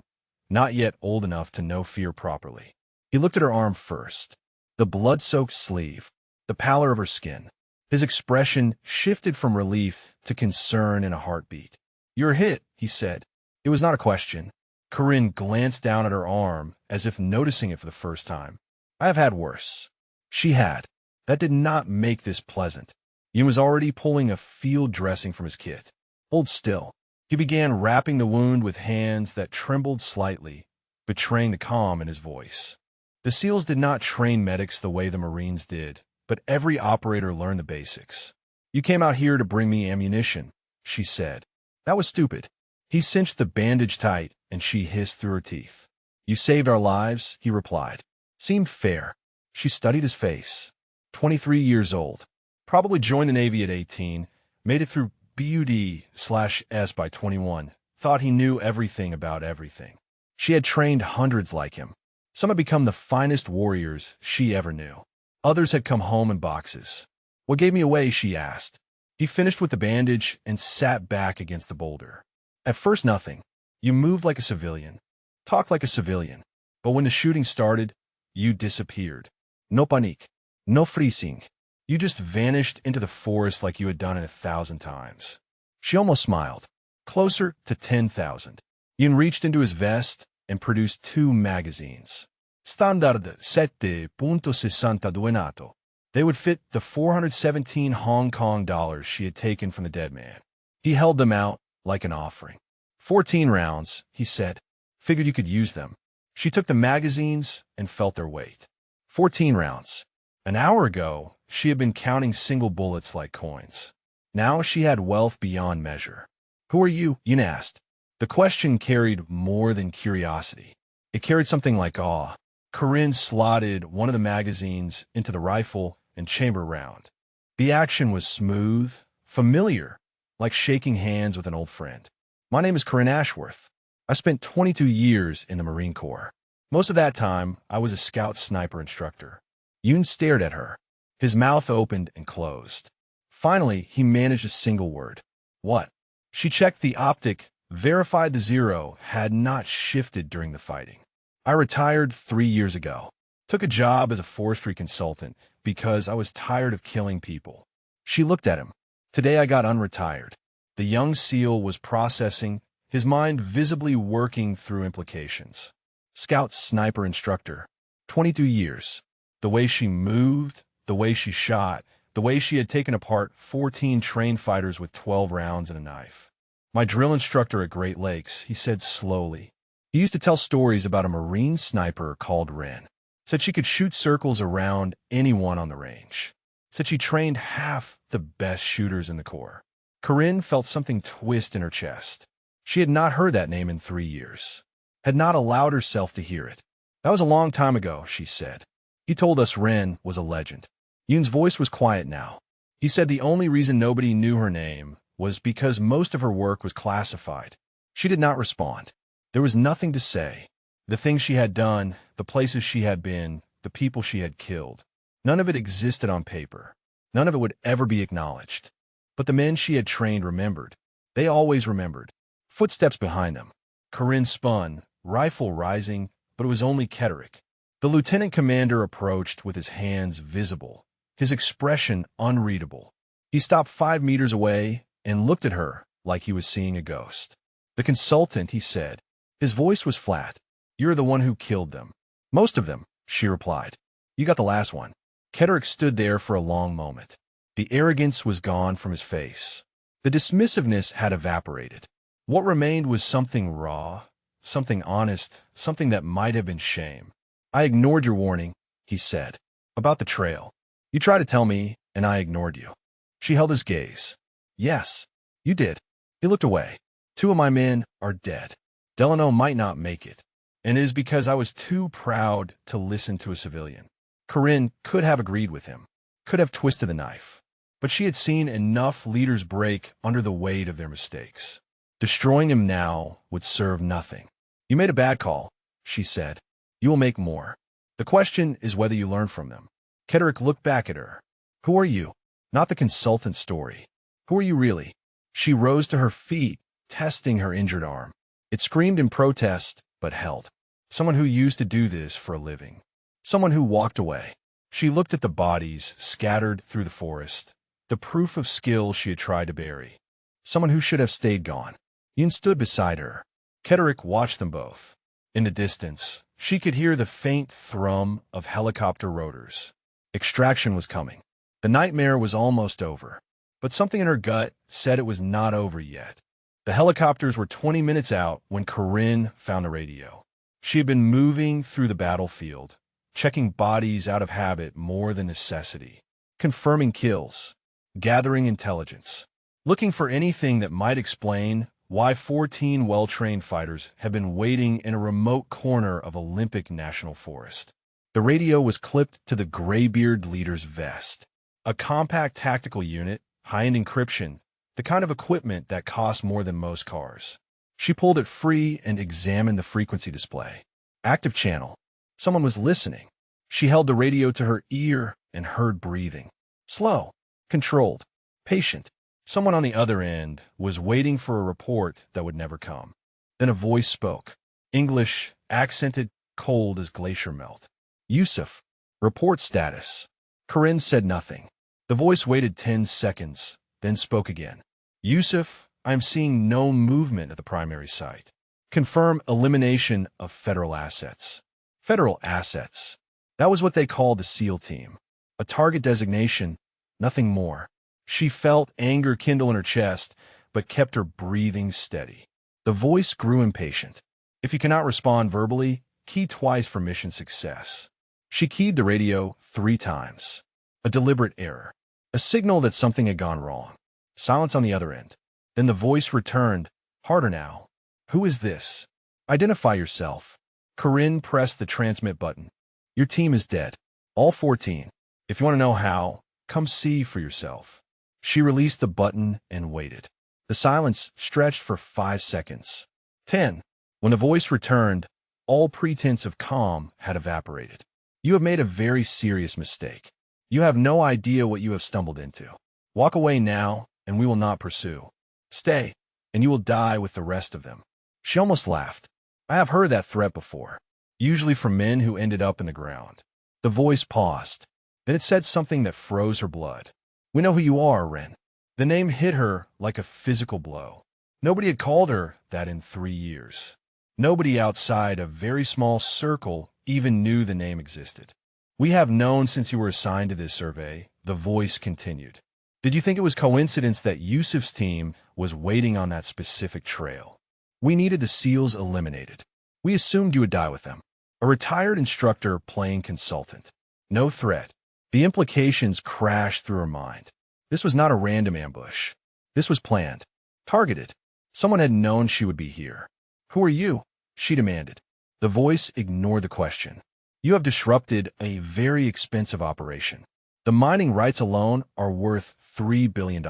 not yet old enough to know fear properly. He looked at her arm first. The blood-soaked sleeve, the pallor of her skin. His expression shifted from relief to concern in a heartbeat. "You're hit," he said. It was not a question. Corinne glanced down at her arm as if noticing it for the first time. "I have had worse." She had. That did not make this pleasant. Yoon was already pulling a field dressing from his kit. "Hold still." He began wrapping the wound with hands that trembled slightly, betraying the calm in his voice. The SEALs did not train medics the way the Marines did, but every operator learned the basics. "You came out here to bring me ammunition," she said. "That was stupid." He cinched the bandage tight, and she hissed through her teeth. "You saved our lives," he replied. Seemed fair. She studied his face. 23 years old. Probably joined the Navy at 18, made it through BUD/S by 21, thought he knew everything about everything. She had trained hundreds like him. Some had become the finest warriors she ever knew. Others had come home in boxes. "What gave me away?" she asked. He finished with the bandage and sat back against the boulder. "At first, nothing. You moved like a civilian, talked like a civilian. But when the shooting started, you disappeared. No panique, no freezing. You just vanished into the forest like you had done it 1,000 times." She almost smiled. Closer to 10,000. Yoon reached into his vest and produced 2 magazines. Standard 7.62 NATO. They would fit the 417 Hong Kong dollars she had taken from the dead man. He held them out like an offering. 14 rounds, he said. Figured you could use them. She took the magazines and felt their weight. 14 rounds. An hour ago, she had been counting single bullets like coins. Now she had wealth beyond measure. "Who are you?" Yoon asked. The question carried more than curiosity. It carried something like awe. Corinne slotted one of the magazines into the rifle and chamber round. The action was smooth, familiar, like shaking hands with an old friend. "My name is Corinne Ashworth. I spent 22 years in the Marine Corps. Most of that time, I was a scout sniper instructor." Yoon stared at her. His mouth opened and closed. Finally, he managed a single word. "What?" She checked the optic, verified the 0 had not shifted during the fighting. "I retired 3 years ago. Took a job as a forestry consultant because I was tired of killing people." She looked at him. "Today I got unretired." The young SEAL was processing, his mind visibly working through implications. Scout sniper instructor. 22 years. The way she moved, the way she shot, the way she had taken apart 14 trained fighters with 12 rounds and a knife. "My drill instructor at Great Lakes," he said slowly. He used to tell stories about a Marine sniper called Ren. Said she could shoot circles around anyone on the range. Said she trained half the best shooters in the Corps. Corinne felt something twist in her chest. She had not heard that name in 3 years. Had not allowed herself to hear it. "That was a long time ago," she said. "He told us Ren was a legend." Yoon's voice was quiet now. He said the only reason nobody knew her name was because most of her work was classified. She did not respond. There was nothing to say. The things she had done, the places she had been, the people she had killed. None of it existed on paper. None of it would ever be acknowledged. But the men she had trained remembered. They always remembered. Footsteps behind them. Corinne spun, rifle rising, but it was only Ketterick. The lieutenant commander approached with his hands visible, his expression unreadable. He stopped 5 meters away and looked at her like he was seeing a ghost. "The consultant," he said. His voice was flat. "You're the one who killed them." "Most of them," she replied. "You got the last one." Ketterick stood there for a long moment. The arrogance was gone from his face. The dismissiveness had evaporated. What remained was something raw, something honest, something that might have been shame. "I ignored your warning," he said, "about the trail. You tried to tell me, and I ignored you." She held his gaze. "Yes, you did." He looked away. "2 of my men are dead. Delano might not make it, and it is because I was too proud to listen to a civilian." Corinne could have agreed with him, could have twisted the knife, but she had seen enough leaders break under the weight of their mistakes. Destroying him now would serve nothing. "You made a bad call," she said. "You will make more. The question is whether you learn from them." Ketterick looked back at her. "Who are you? Not the consultant story. Who are you really?" She rose to her feet, testing her injured arm. It screamed in protest, but held. Someone who used to do this for a living. Someone who walked away. She looked at the bodies scattered through the forest, the proof of skill she had tried to bury. Someone who should have stayed gone. Yoon stood beside her. Ketterick watched them both. In the distance, she could hear the faint thrum of helicopter rotors. Extraction was coming. The nightmare was almost over. But something in her gut said it was not over yet. The helicopters were 20 minutes out when Corinne found the radio. She had been moving through the battlefield, checking bodies out of habit more than necessity, confirming kills, gathering intelligence, looking for anything that might explain why 14 well-trained fighters had been waiting in a remote corner of Olympic National Forest. The radio was clipped to the graybeard leader's vest. A compact tactical unit, high-end encryption, the kind of equipment that costs more than most cars. She pulled it free and examined the frequency display. Active channel. Someone was listening. She held the radio to her ear and heard breathing. Slow, controlled, patient. Someone on the other end was waiting for a report that would never come. Then a voice spoke. English, accented, cold as glacier melt. "Yusuf, report status." Corinne said nothing. The voice waited 10 seconds, then spoke again. "Yusuf, I'm seeing no movement at the primary site. Confirm elimination of federal assets." Federal assets. That was what they called the SEAL team. A target designation, nothing more. She felt anger kindle in her chest, but kept her breathing steady. The voice grew impatient. "If you cannot respond verbally, key twice for mission success." She keyed the radio 3 times. A deliberate error. A signal that something had gone wrong. Silence on the other end. Then the voice returned, harder now. "Who is this? Identify yourself." Corinne pressed the transmit button. "Your team is dead. All 14. If you want to know how, come see for yourself." She released the button and waited. The silence stretched for 5 seconds. 10. When the voice returned, all pretense of calm had evaporated. "You have made a very serious mistake. You have no idea what you have stumbled into. Walk away now, and we will not pursue. Stay, and you will die with the rest of them." She almost laughed. "I have heard that threat before, usually from men who ended up in the ground." The voice paused. Then it said something that froze her blood. "We know who you are, Ren." The name hit her like a physical blow. Nobody had called her that in 3 years. Nobody outside a very small circle even knew the name existed. "We have known since you were assigned to this survey," the voice continued. "Did you think it was coincidence that Yusuf's team was waiting on that specific trail? We needed the SEALs eliminated. We assumed you would die with them. A retired instructor playing consultant. No threat." The implications crashed through her mind. This was not a random ambush. This was planned, targeted. Someone had known she would be here. "Who are you?" she demanded. The voice ignored the question. "You have disrupted a very expensive operation. The mining rights alone are worth $3 billion.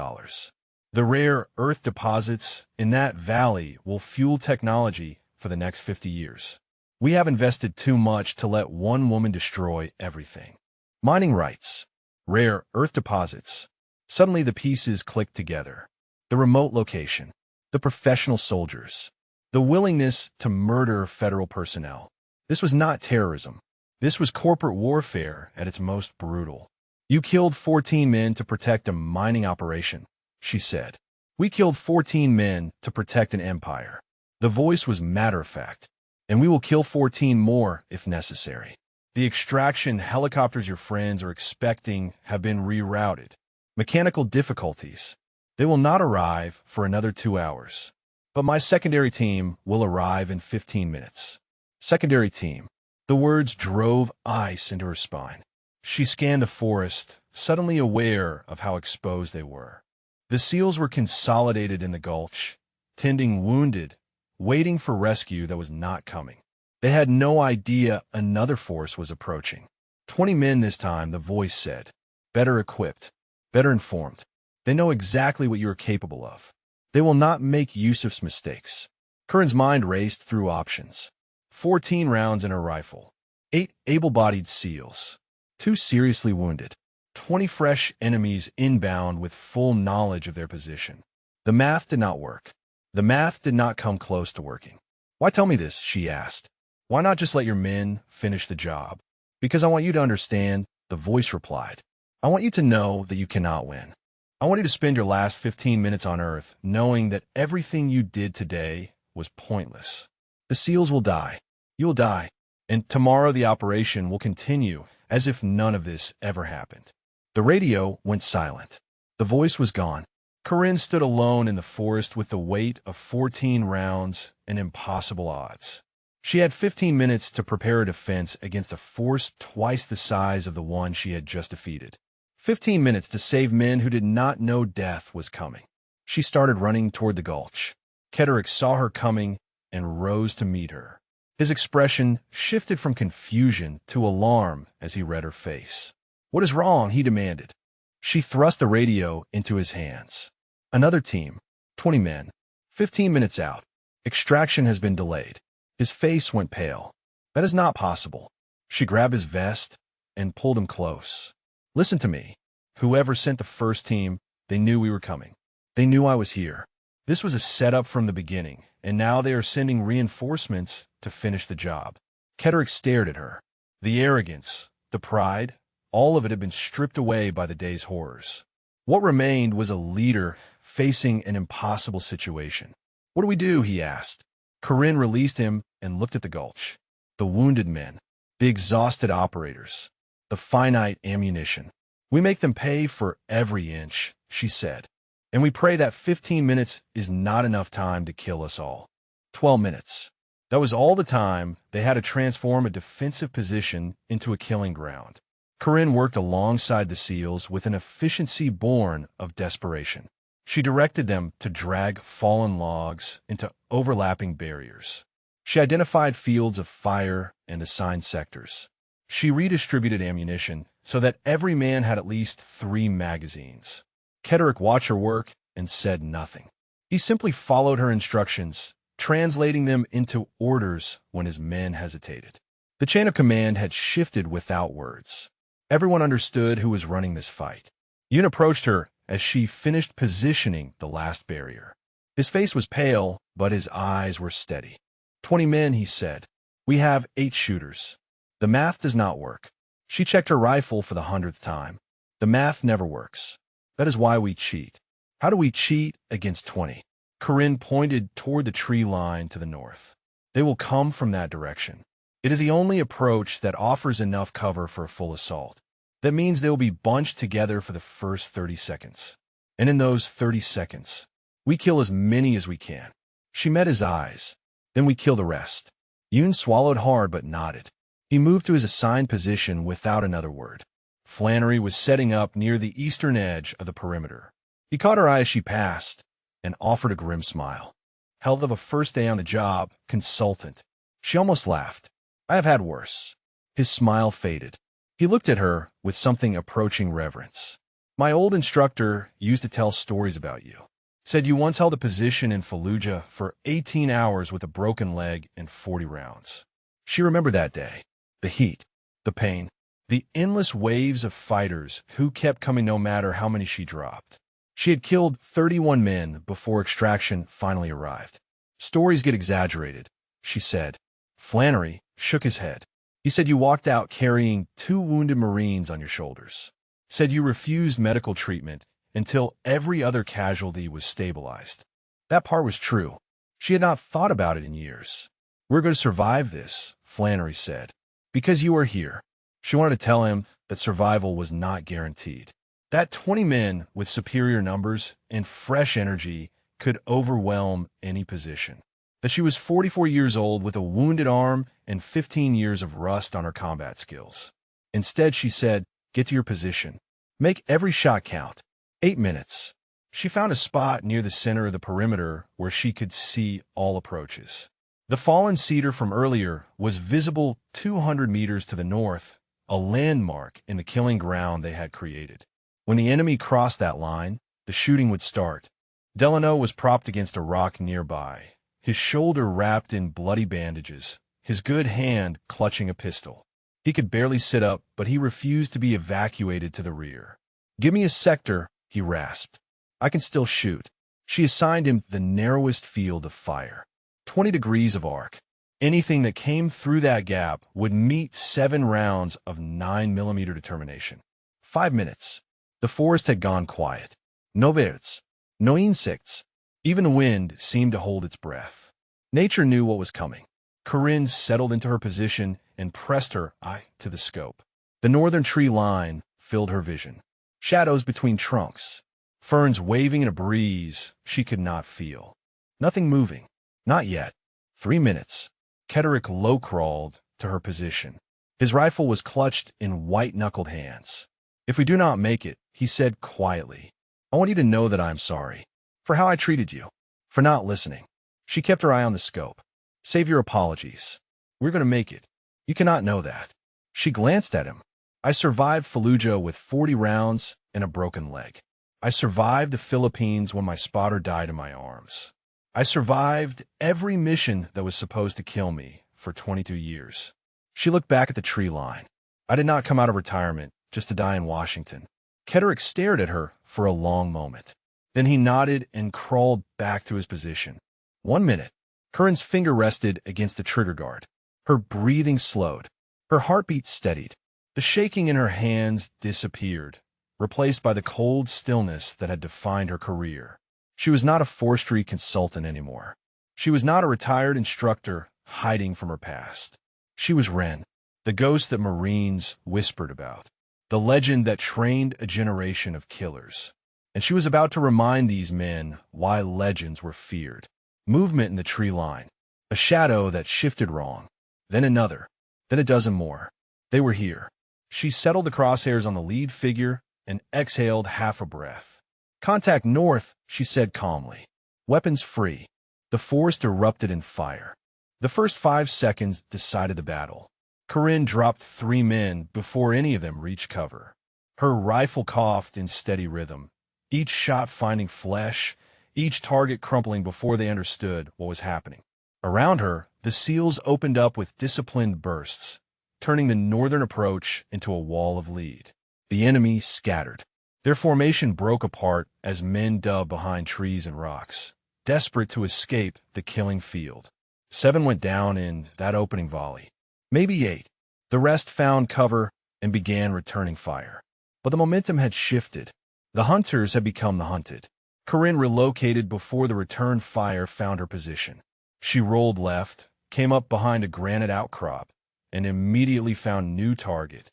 The rare earth deposits in that valley will fuel technology for the next 50 years. We have invested too much to let one woman destroy everything. Mining rights. rare earth deposits. Suddenly the pieces clicked together. The remote location, the professional soldiers, the willingness to murder federal personnel. This was not terrorism. This was corporate warfare at its most brutal. You killed 14 men to protect a mining operation, she said. We killed 14 men to protect an empire. The voice was matter-of-fact. And we will kill 14 more if necessary. The extraction helicopters your friends are expecting have been rerouted. Mechanical difficulties. They will not arrive for another 2 hours. But my secondary team will arrive in 15 minutes. Secondary team. The words drove ice into her spine. She scanned the forest, suddenly aware of how exposed they were. The SEALs were consolidated in the gulch, tending wounded, waiting for rescue that was not coming. They had no idea another force was approaching. 20 men this time, the voice said. Better equipped, better informed. They know exactly what you are capable of. They will not make Yusuf's mistakes. Curran's mind raced through options. 14 rounds in her rifle. 8 able-bodied SEALs. 2 seriously wounded. 20 fresh enemies inbound with full knowledge of their position. The math did not work. The math did not come close to working. Why tell me this? She asked. Why not just let your men finish the job? Because I want you to understand, the voice replied. I want you to know that you cannot win. I want you to spend your last 15 minutes on Earth knowing that everything you did today was pointless. The SEALs will die. You will die. And tomorrow the operation will continue as if none of this ever happened. The radio went silent. The voice was gone. Corinne stood alone in the forest with the weight of 14 rounds and impossible odds. She had 15 minutes to prepare a defense against a force twice the size of the one she had just defeated. 15 minutes to save men who did not know death was coming. She started running toward the gulch. Ketterick saw her coming and rose to meet her. His expression shifted from confusion to alarm as he read her face. What is wrong? He demanded. She thrust the radio into his hands. Another team, 20 men, 15 minutes out. Extraction has been delayed. His face went pale. That is not possible. She grabbed his vest and pulled him close. Listen to me. Whoever sent the first team, they knew we were coming. They knew I was here. This was a setup from the beginning, and now they are sending reinforcements to finish the job. Ketterick stared at her. The arrogance, the pride, all of it had been stripped away by the day's horrors. What remained was a leader facing an impossible situation. What do we do? He asked. Corinne released him and looked at the gulch. The wounded men, the exhausted operators, the finite ammunition. We make them pay for every inch, she said. And we pray that 15 minutes is not enough time to kill us all. 12 minutes. That was all the time they had to transform a defensive position into a killing ground. Corinne worked alongside the SEALs with an efficiency born of desperation. She directed them to drag fallen logs into overlapping barriers. She identified fields of fire and assigned sectors. She redistributed ammunition so that every man had at least 3 magazines. Ketterick watched her work and said nothing. He simply followed her instructions, translating them into orders when his men hesitated. The chain of command had shifted without words. Everyone understood who was running this fight. Yoon approached her as she finished positioning the last barrier. His face was pale, but his eyes were steady. 20 men, he said. We have 8 shooters. The math does not work. She checked her rifle for the 100th time. The math never works. That is why we cheat. How do we cheat against 20? Corinne pointed toward the tree line to the north. They will come from that direction. It is the only approach that offers enough cover for a full assault. That means they will be bunched together for the first 30 seconds. And in those 30 seconds, we kill as many as we can. She met his eyes. Then we kill the rest. Yoon swallowed hard but nodded. He moved to his assigned position without another word. Flannery was setting up near the eastern edge of the perimeter. He caught her eye as she passed and offered a grim smile. Health of a first day on the job, consultant. She almost laughed. I have had worse. His smile faded. He looked at her with something approaching reverence. My old instructor used to tell stories about you. Said you once held a position in Fallujah for 18 hours with a broken leg and 40 rounds. She remembered that day. The heat, the pain, The endless waves of fighters who kept coming no matter how many she dropped. She had killed 31 men before extraction finally arrived. Stories get exaggerated, she said. Flannery shook his head. He said you walked out carrying 2 wounded Marines on your shoulders. Said you refused medical treatment until every other casualty was stabilized. That part was true. She had not thought about it in years. We're going to survive this, Flannery said. Because you are here. She wanted to tell him that survival was not guaranteed. That 20 men with superior numbers and fresh energy could overwhelm any position. That she was 44 years old with a wounded arm and 15 years of rust on her combat skills. Instead, she said, get to your position. Make every shot count. 8 minutes. She found a spot near the center of the perimeter where she could see all approaches. The fallen cedar from earlier was visible 200 meters to the north, a landmark in the killing ground they had created. When the enemy crossed that line, the shooting would start. Delano was propped against a rock nearby, his shoulder wrapped in bloody bandages, his good hand clutching a pistol. He could barely sit up, but he refused to be evacuated to the rear. Give me a sector, he rasped. I can still shoot. She assigned him the narrowest field of fire. 20 degrees of arc. Anything that came through that gap would meet 7 rounds of 9mm determination. 5 minutes. The forest had gone quiet. No birds. No insects. Even the wind seemed to hold its breath. Nature knew what was coming. Corinne settled into her position and pressed her eye to the scope. The northern tree line filled her vision. Shadows between trunks. Ferns waving in a breeze she could not feel. Nothing moving. Not yet. 3 minutes. Ketterick low-crawled to her position. His rifle was clutched in white-knuckled hands. If we do not make it, he said quietly, I want you to know that I am sorry. For how I treated you. For not listening. She kept her eye on the scope. Save your apologies. We're going to make it. You cannot know that. She glanced at him. I survived Fallujah with 40 rounds and a broken leg. I survived the Philippines when my spotter died in my arms. I survived every mission that was supposed to kill me for 22 years. She looked back at the tree line. I did not come out of retirement just to die in Washington. Ketterick stared at her for a long moment. Then he nodded and crawled back to his position. 1 minute. Corinne's finger rested against the trigger guard. Her breathing slowed. Her heartbeat steadied. The shaking in her hands disappeared, replaced by the cold stillness that had defined her career. She was not a forestry consultant anymore. She was not a retired instructor hiding from her past. She was Wren, the ghost that Marines whispered about, the legend that trained a generation of killers. And she was about to remind these men why legends were feared. Movement in the tree line. A shadow that shifted wrong. Then another. Then a dozen more. They were here. She settled the crosshairs on the lead figure and exhaled half a breath. Contact north, she said calmly. Weapons free. The forest erupted in fire. The first 5 seconds decided the battle. Corinne dropped 3 men before any of them reached cover. Her rifle coughed in steady rhythm, each shot finding flesh, each target crumpling before they understood what was happening. Around her, the SEALs opened up with disciplined bursts, turning the northern approach into a wall of lead. The enemy scattered. Their formation broke apart as men dug behind trees and rocks, desperate to escape the killing field. 7 went down in that opening volley. Maybe 8. The rest found cover and began returning fire. But the momentum had shifted. The hunters had become the hunted. Corinne relocated before the return fire found her position. She rolled left, came up behind a granite outcrop, and immediately found new target.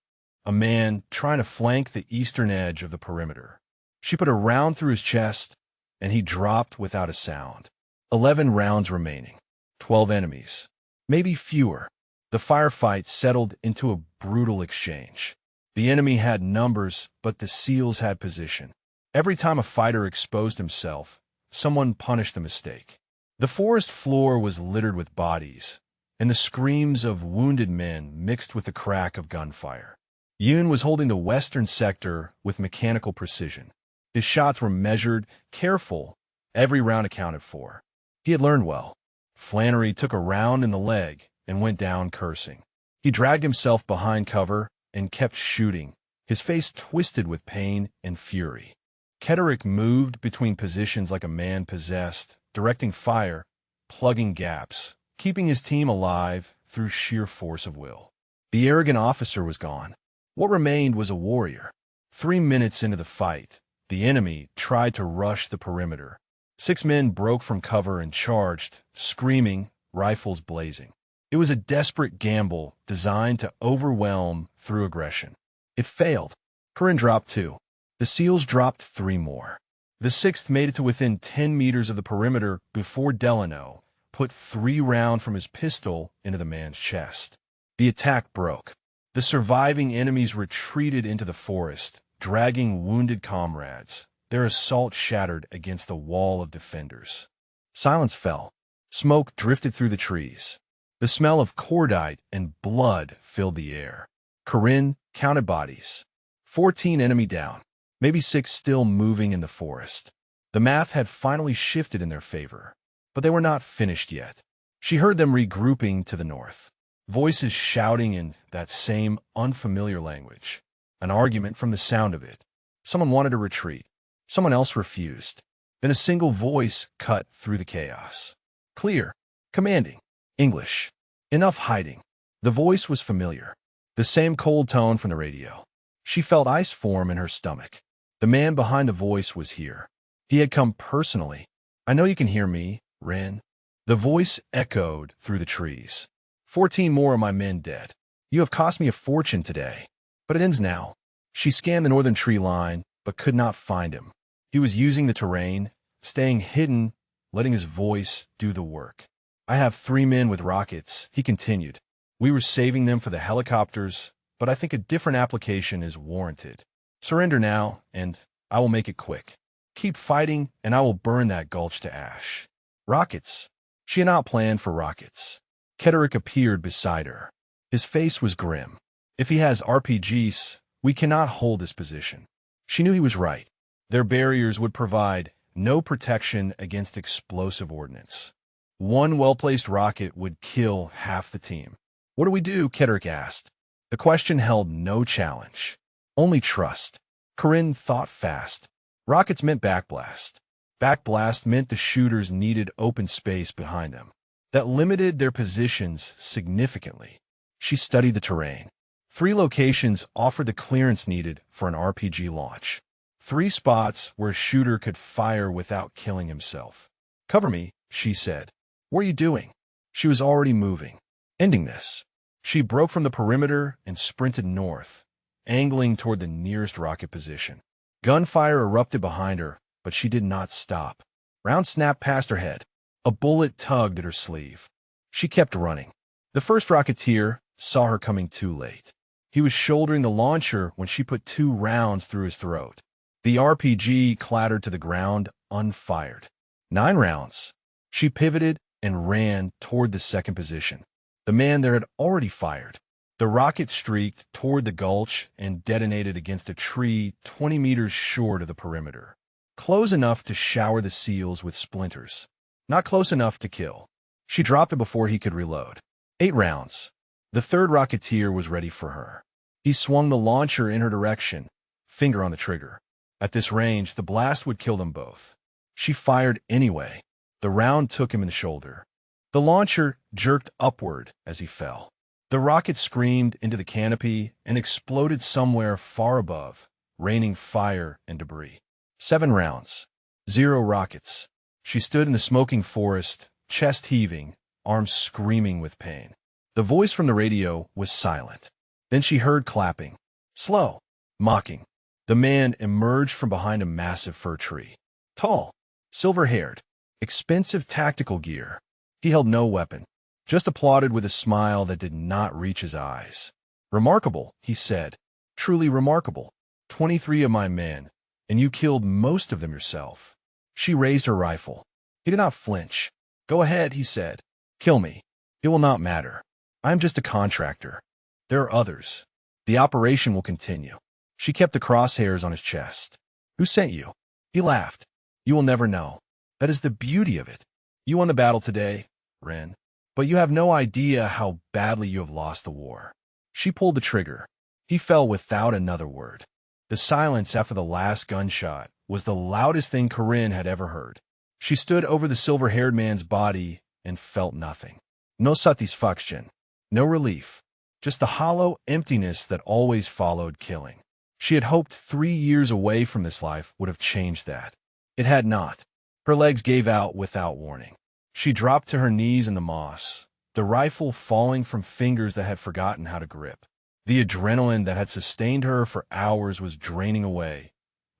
A man trying to flank the eastern edge of the perimeter. She put a round through his chest, and he dropped without a sound. 11 rounds remaining. 12 enemies. Maybe fewer. The firefight settled into a brutal exchange. The enemy had numbers, but the SEALs had position. Every time a fighter exposed himself, someone punished the mistake. The forest floor was littered with bodies, and the screams of wounded men mixed with the crack of gunfire. Yoon was holding the western sector with mechanical precision. His shots were measured, careful, every round accounted for. He had learned well. Flannery took a round in the leg and went down cursing. He dragged himself behind cover and kept shooting, his face twisted with pain and fury. Ketterick moved between positions like a man possessed, directing fire, plugging gaps, keeping his team alive through sheer force of will. The arrogant officer was gone. What remained was a warrior. 3 minutes into the fight, the enemy tried to rush the perimeter. 6 men broke from cover and charged, screaming, rifles blazing. It was a desperate gamble designed to overwhelm through aggression. It failed. Corinne dropped 2. The SEALs dropped 3 more. The 6th made it to within 10 meters of the perimeter before Delano put 3 rounds from his pistol into the man's chest. The attack broke. The surviving enemies retreated into the forest, dragging wounded comrades, their assault shattered against the wall of defenders. Silence fell. Smoke drifted through the trees. The smell of cordite and blood filled the air. Corinne counted bodies. 14 enemy down, maybe 6 still moving in the forest. The math had finally shifted in their favor, but they were not finished yet. She heard them regrouping to the north. Voices shouting in that same unfamiliar language. An argument from the sound of it. Someone wanted to retreat. Someone else refused. Then a single voice cut through the chaos. Clear. Commanding. English. Enough hiding. The voice was familiar. The same cold tone from the radio. She felt ice form in her stomach. The man behind the voice was here. He had come personally. I know you can hear me, Ren. The voice echoed through the trees. 14 more of my men dead. You have cost me a fortune today. But it ends now. She scanned the northern tree line, but could not find him. He was using the terrain, staying hidden, letting his voice do the work. I have 3 men with rockets, he continued. We were saving them for the helicopters, but I think a different application is warranted. Surrender now, and I will make it quick. Keep fighting, and I will burn that gulch to ash. Rockets. She had not planned for rockets. Ketterick appeared beside her. His face was grim. If he has RPGs, we cannot hold this position. She knew he was right. Their barriers would provide no protection against explosive ordnance. 1 well-placed rocket would kill half the team. What do we do? Ketterick asked. The question held no challenge, only trust. Corinne thought fast. Rockets meant backblast. Backblast meant the shooters needed open space behind them. That limited their positions significantly. She studied the terrain. 3 locations offered the clearance needed for an RPG launch. 3 spots where a shooter could fire without killing himself. Cover me, she said. What are you doing? She was already moving. Ending this. She broke from the perimeter and sprinted north, angling toward the nearest rocket position. Gunfire erupted behind her, but she did not stop. Round snapped past her head. A bullet tugged at her sleeve. She kept running. The first Rocketeer saw her coming too late. He was shouldering the launcher when she put 2 rounds through his throat. The RPG clattered to the ground, unfired. 9 rounds. She pivoted and ran toward the second position. The man there had already fired. The rocket streaked toward the gulch and detonated against a tree 20 meters short of the perimeter. Close enough to shower the SEALs with splinters. Not close enough to kill. She dropped it before he could reload. 8 rounds. The third Rocketeer was ready for her. He swung the launcher in her direction, finger on the trigger. At this range, the blast would kill them both. She fired anyway. The round took him in the shoulder. The launcher jerked upward as he fell. The rocket screamed into the canopy and exploded somewhere far above, raining fire and debris. 7 rounds. 0 rockets. She stood in the smoking forest, chest heaving, arms screaming with pain. The voice from the radio was silent. Then she heard clapping. Slow. Mocking. The man emerged from behind a massive fir tree. Tall. Silver-haired. Expensive tactical gear. He held no weapon. Just applauded with a smile that did not reach his eyes. Remarkable, he said. Truly remarkable. 23 of my men, and you killed most of them yourself. She raised her rifle. He did not flinch. Go ahead, he said. Kill me. It will not matter. I am just a contractor. There are others. The operation will continue. She kept the crosshairs on his chest. Who sent you? He laughed. You will never know. That is the beauty of it. You won the battle today, Ren, but you have no idea how badly you have lost the war. She pulled the trigger. He fell without another word. The silence after the last gunshot was the loudest thing Corinne had ever heard. She stood over the silver-haired man's body and felt nothing. No satisfaction, no relief, just the hollow emptiness that always followed killing. She had hoped 3 years away from this life would have changed that. It had not. Her legs gave out without warning. She dropped to her knees in the moss, the rifle falling from fingers that had forgotten how to grip. The adrenaline that had sustained her for hours was draining away,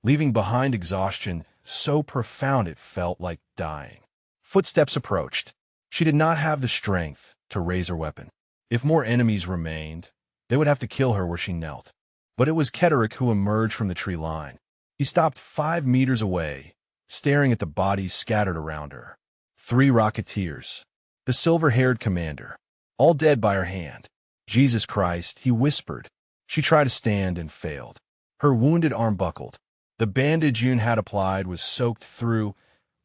leaving behind exhaustion so profound it felt like dying. Footsteps approached. She did not have the strength to raise her weapon. If more enemies remained, they would have to kill her where she knelt. But it was Ketterick who emerged from the tree line. He stopped 5 meters away, staring at the bodies scattered around her. 3 Rocketeers. The silver-haired commander, all dead by her hand. Jesus Christ, he whispered. She tried to stand and failed. Her wounded arm buckled. The bandage Yoon had applied was soaked through,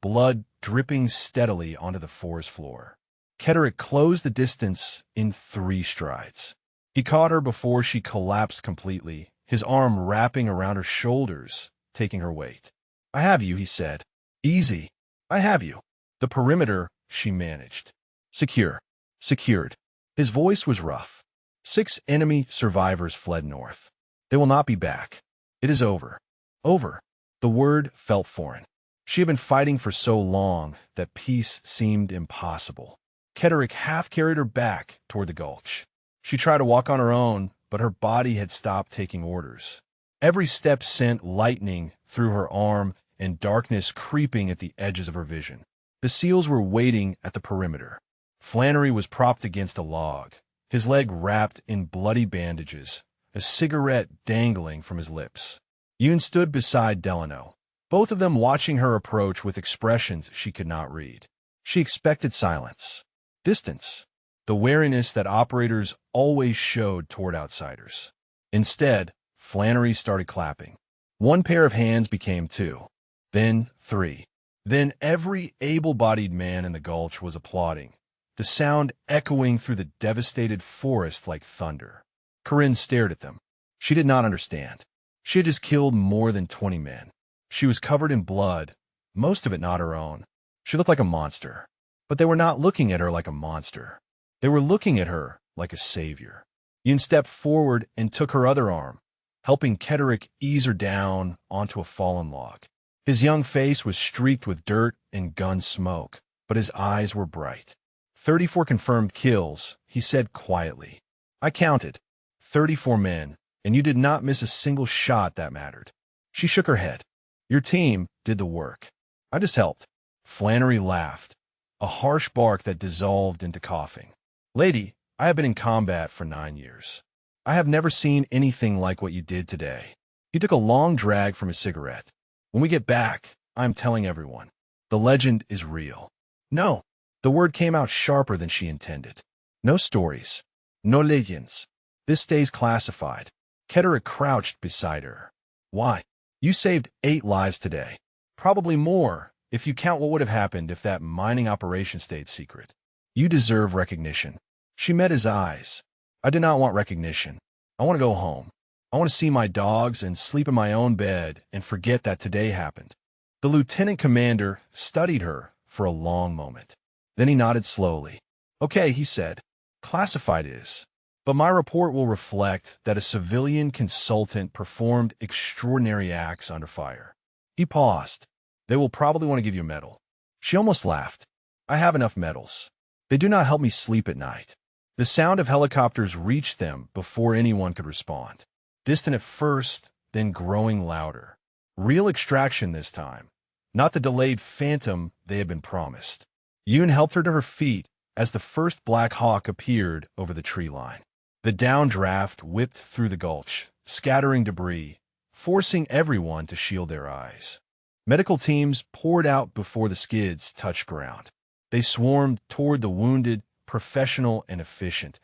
blood dripping steadily onto the forest floor. Ketterick closed the distance in 3 strides. He caught her before she collapsed completely, his arm wrapping around her shoulders, taking her weight. "I have you," he said. "Easy. I have you." The perimeter, she managed. Secure. Secured. His voice was rough. 6 enemy survivors fled north. They will not be back. It is over. Over. The word felt foreign. She had been fighting for so long that peace seemed impossible. Ketterick half carried her back toward the gulch. She tried to walk on her own, but her body had stopped taking orders. Every step sent lightning through her arm and darkness creeping at the edges of her vision. The SEALs were waiting at the perimeter. Flannery was propped against a log, his leg wrapped in bloody bandages, a cigarette dangling from his lips. Yoon stood beside Delano, both of them watching her approach with expressions she could not read. She expected silence, distance, the wariness that operators always showed toward outsiders. Instead, Flannery started clapping. 1 pair of hands became 2, then 3. Then every able-bodied man in the gulch was applauding, the sound echoing through the devastated forest like thunder. Corinne stared at them. She did not understand. She had just killed more than 20 men. She was covered in blood, most of it not her own. She looked like a monster. But they were not looking at her like a monster. They were looking at her like a savior. Yoon stepped forward and took her other arm, helping Ketterick ease her down onto a fallen log. His young face was streaked with dirt and gun smoke, but his eyes were bright. 34 confirmed kills, he said quietly. "I counted. 34 men, and you did not miss a single shot that mattered." She shook her head. "Your team did the work. I just helped." Flannery laughed, a harsh bark that dissolved into coughing. "Lady, I have been in combat for 9 years. I have never seen anything like what you did today." He took a long drag from his cigarette. "When we get back, I'm telling everyone. The legend is real." "No." The word came out sharper than she intended. "No stories. No legends. This stays classified." Ketterick crouched beside her. "Why? You saved 8 lives today. Probably more, if you count what would have happened if that mining operation stayed secret. You deserve recognition." She met his eyes. "I do not want recognition. I want to go home. I want to see my dogs and sleep in my own bed and forget that today happened." The lieutenant commander studied her for a long moment. Then he nodded slowly. "Okay," he said. "Classified is. But my report will reflect that a civilian consultant performed extraordinary acts under fire." He paused. "They will probably want to give you a medal." She almost laughed. "I have enough medals. They do not help me sleep at night." The sound of helicopters reached them before anyone could respond. Distant at first, then growing louder. Real extraction this time, not the delayed phantom they had been promised. Yoon helped her to her feet as the first Black Hawk appeared over the tree line. The downdraft whipped through the gulch, scattering debris, forcing everyone to shield their eyes. Medical teams poured out before the skids touched ground. They swarmed toward the wounded, professional and efficient,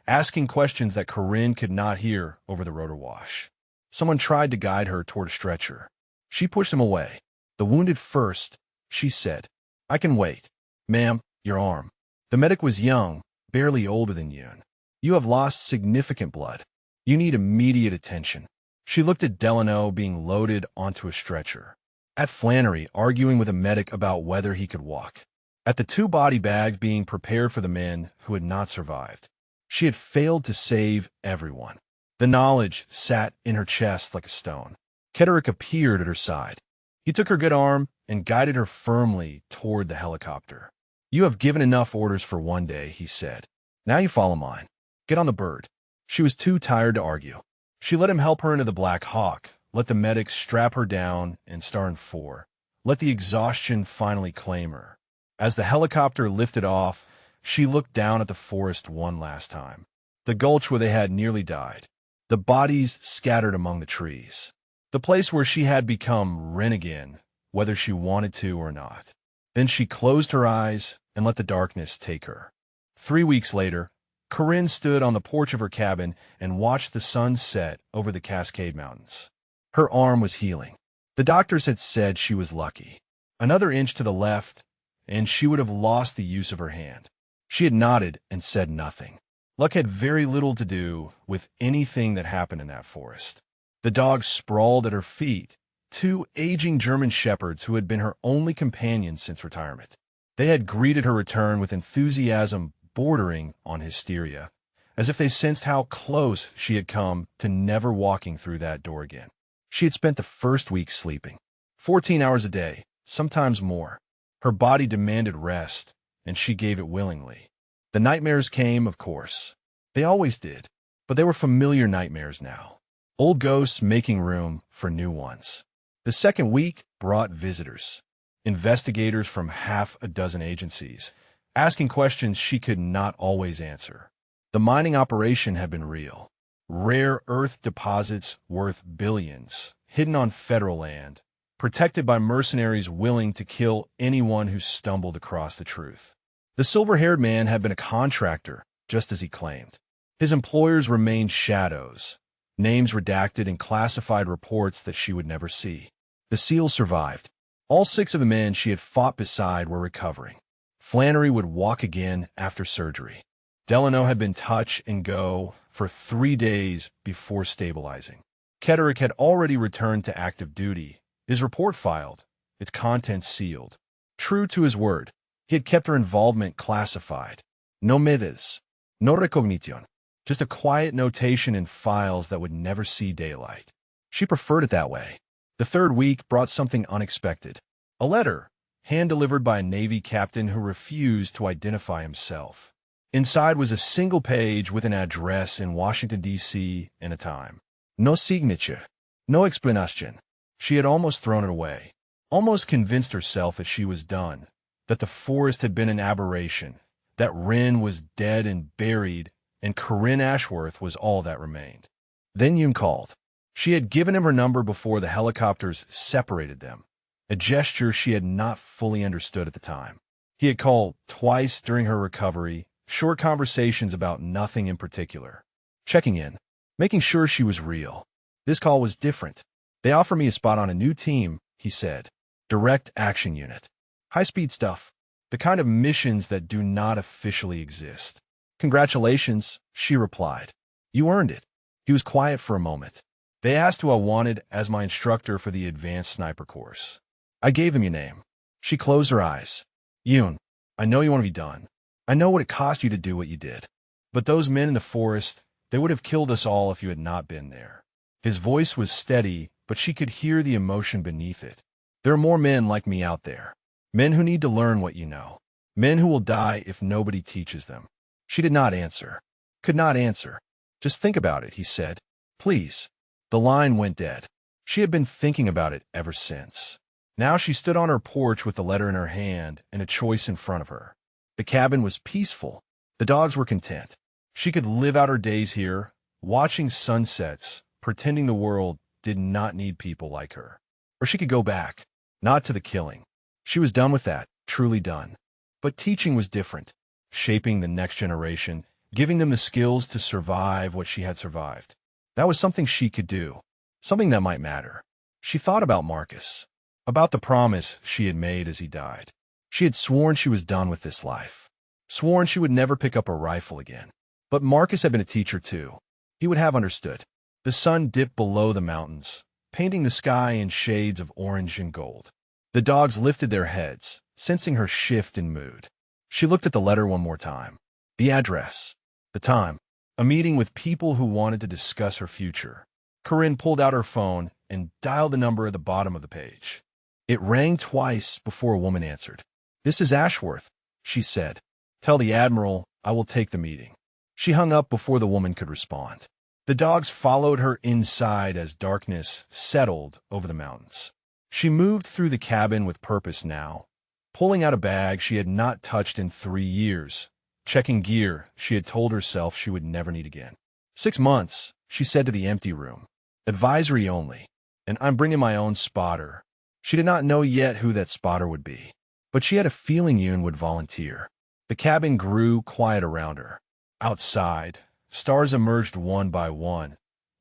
asking questions that Corinne could not hear over the rotor wash. Someone tried to guide her toward a stretcher. She pushed him away. "The wounded first," she said. "I can wait." "Ma'am, your arm." The medic was young, barely older than Yoon. "You have lost significant blood." You need immediate attention. She looked at Delano being loaded onto a stretcher. At Flannery arguing with a medic about whether he could walk. At the 2 body bags being prepared for the men who had not survived. She had failed to save everyone. The knowledge sat in her chest like a stone. Kederick appeared at her side. He took her good arm and guided her firmly toward the helicopter. You have given enough orders for one day, he said. Now you follow mine. Get on the bird. She was too tired to argue. She let him help her into the Black Hawk, let the medics strap her down and start in 4. Let the exhaustion finally claim her. As the helicopter lifted off, she looked down at the forest one last time. The gulch where they had nearly died. The bodies scattered among the trees. The place where she had become Wren again, whether she wanted to or not. Then she closed her eyes and let the darkness take her. 3 weeks later, Corinne stood on the porch of her cabin and watched the sun set over the Cascade Mountains. Her arm was healing. The doctors had said she was lucky. Another inch to the left, and she would have lost the use of her hand. She had nodded and said nothing. Luck had very little to do with anything that happened in that forest. The dogs sprawled at her feet, 2 aging German shepherds who had been her only companions since retirement. They had greeted her return with enthusiasm bordering on hysteria, as if they sensed how close she had come to never walking through that door again. She had spent the first week sleeping, 14 hours a day, sometimes more. Her body demanded rest, and she gave it willingly. The nightmares came, of course. They always did, but they were familiar nightmares now. Old ghosts making room for new ones. The second week brought visitors, investigators from half a dozen agencies, asking questions she could not always answer. The mining operation had been real. Rare earth deposits worth billions, hidden on federal land, protected by mercenaries willing to kill anyone who stumbled across the truth. The silver-haired man had been a contractor, just as he claimed. His employers remained shadows, names redacted in classified reports that she would never see. The SEALs survived. All 6 of the men she had fought beside were recovering. Flannery would walk again after surgery. Delano had been touch and go for 3 days before stabilizing. Kederick had already returned to active duty, his report filed, its contents sealed. True to his word, he had kept her involvement classified. No medidas, no recognition, just a quiet notation in files that would never see daylight. She preferred it that way. The third week brought something unexpected. A letter, hand-delivered by a Navy captain who refused to identify himself. Inside was a single page with an address in Washington, D.C. and a time. No signature, no explanation. She had almost thrown it away, almost convinced herself that she was done, that the forest had been an aberration, that Wren was dead and buried, and Corinne Ashworth was all that remained. Then Yoon called. She had given him her number before the helicopters separated them, a gesture she had not fully understood at the time. He had called twice during her recovery, short conversations about nothing in particular. Checking in, making sure she was real. This call was different. They offered me a spot on a new team, he said. Direct Action Unit. High-speed stuff. The kind of missions that do not officially exist. Congratulations, she replied. You earned it. He was quiet for a moment. They asked who I wanted as my instructor for the advanced sniper course. I gave them your name. She closed her eyes. Yoon, I know you want to be done. I know what it cost you to do what you did. But those men in the forest, they would have killed us all if you had not been there. His voice was steady, but she could hear the emotion beneath it. There are more men like me out there. Men who need to learn what you know. Men who will die if nobody teaches them. She did not answer. Could not answer. Just think about it, he said. Please. The line went dead. She had been thinking about it ever since. Now she stood on her porch with the letter in her hand and a choice in front of her. The cabin was peaceful. The dogs were content. She could live out her days here, watching sunsets, pretending the world did not need people like her. Or she could go back, not to the killing. She was done with that, truly done. But teaching was different, shaping the next generation, giving them the skills to survive what she had survived. That was something she could do, something that might matter. She thought about Marcus, about the promise she had made as he died. She had sworn she was done with this life, sworn she would never pick up a rifle again. But Marcus had been a teacher too. he would have understood. The sun dipped below the mountains, painting the sky in shades of orange and gold. The dogs lifted their heads, sensing her shift in mood. She looked at the letter one more time. The address. The time. A meeting with people who wanted to discuss her future. Corinne pulled out her phone and dialed the number at the bottom of the page. It rang twice before a woman answered. "This is Ashworth," she said. "Tell the Admiral I will take the meeting." She hung up before the woman could respond. The dogs followed her inside as darkness settled over the mountains. She moved through the cabin with purpose now, pulling out a bag she had not touched in 3 years, checking gear she had told herself she would never need again. 6 months, she said to the empty room. Advisory only, and I'm bringing my own spotter. She did not know yet who that spotter would be, but she had a feeling Yoon would volunteer. The cabin grew quiet around her. Outside, stars emerged one by one,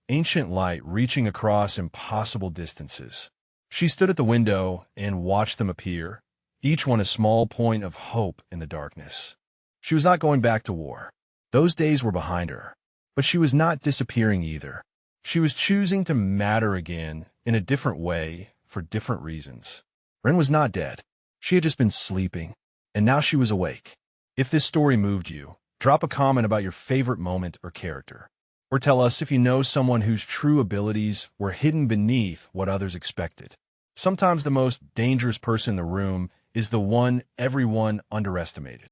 ancient light reaching across impossible distances. She stood at the window and watched them appear, each one a small point of hope in the darkness. She was not going back to war. Those days were behind her, but she was not disappearing either. She was choosing to matter again in a different way for different reasons. Ren was not dead. She had just been sleeping, and now she was awake. If this story moved you, drop a comment about your favorite moment or character. Or tell us if you know someone whose true abilities were hidden beneath what others expected. Sometimes the most dangerous person in the room is the one everyone underestimated.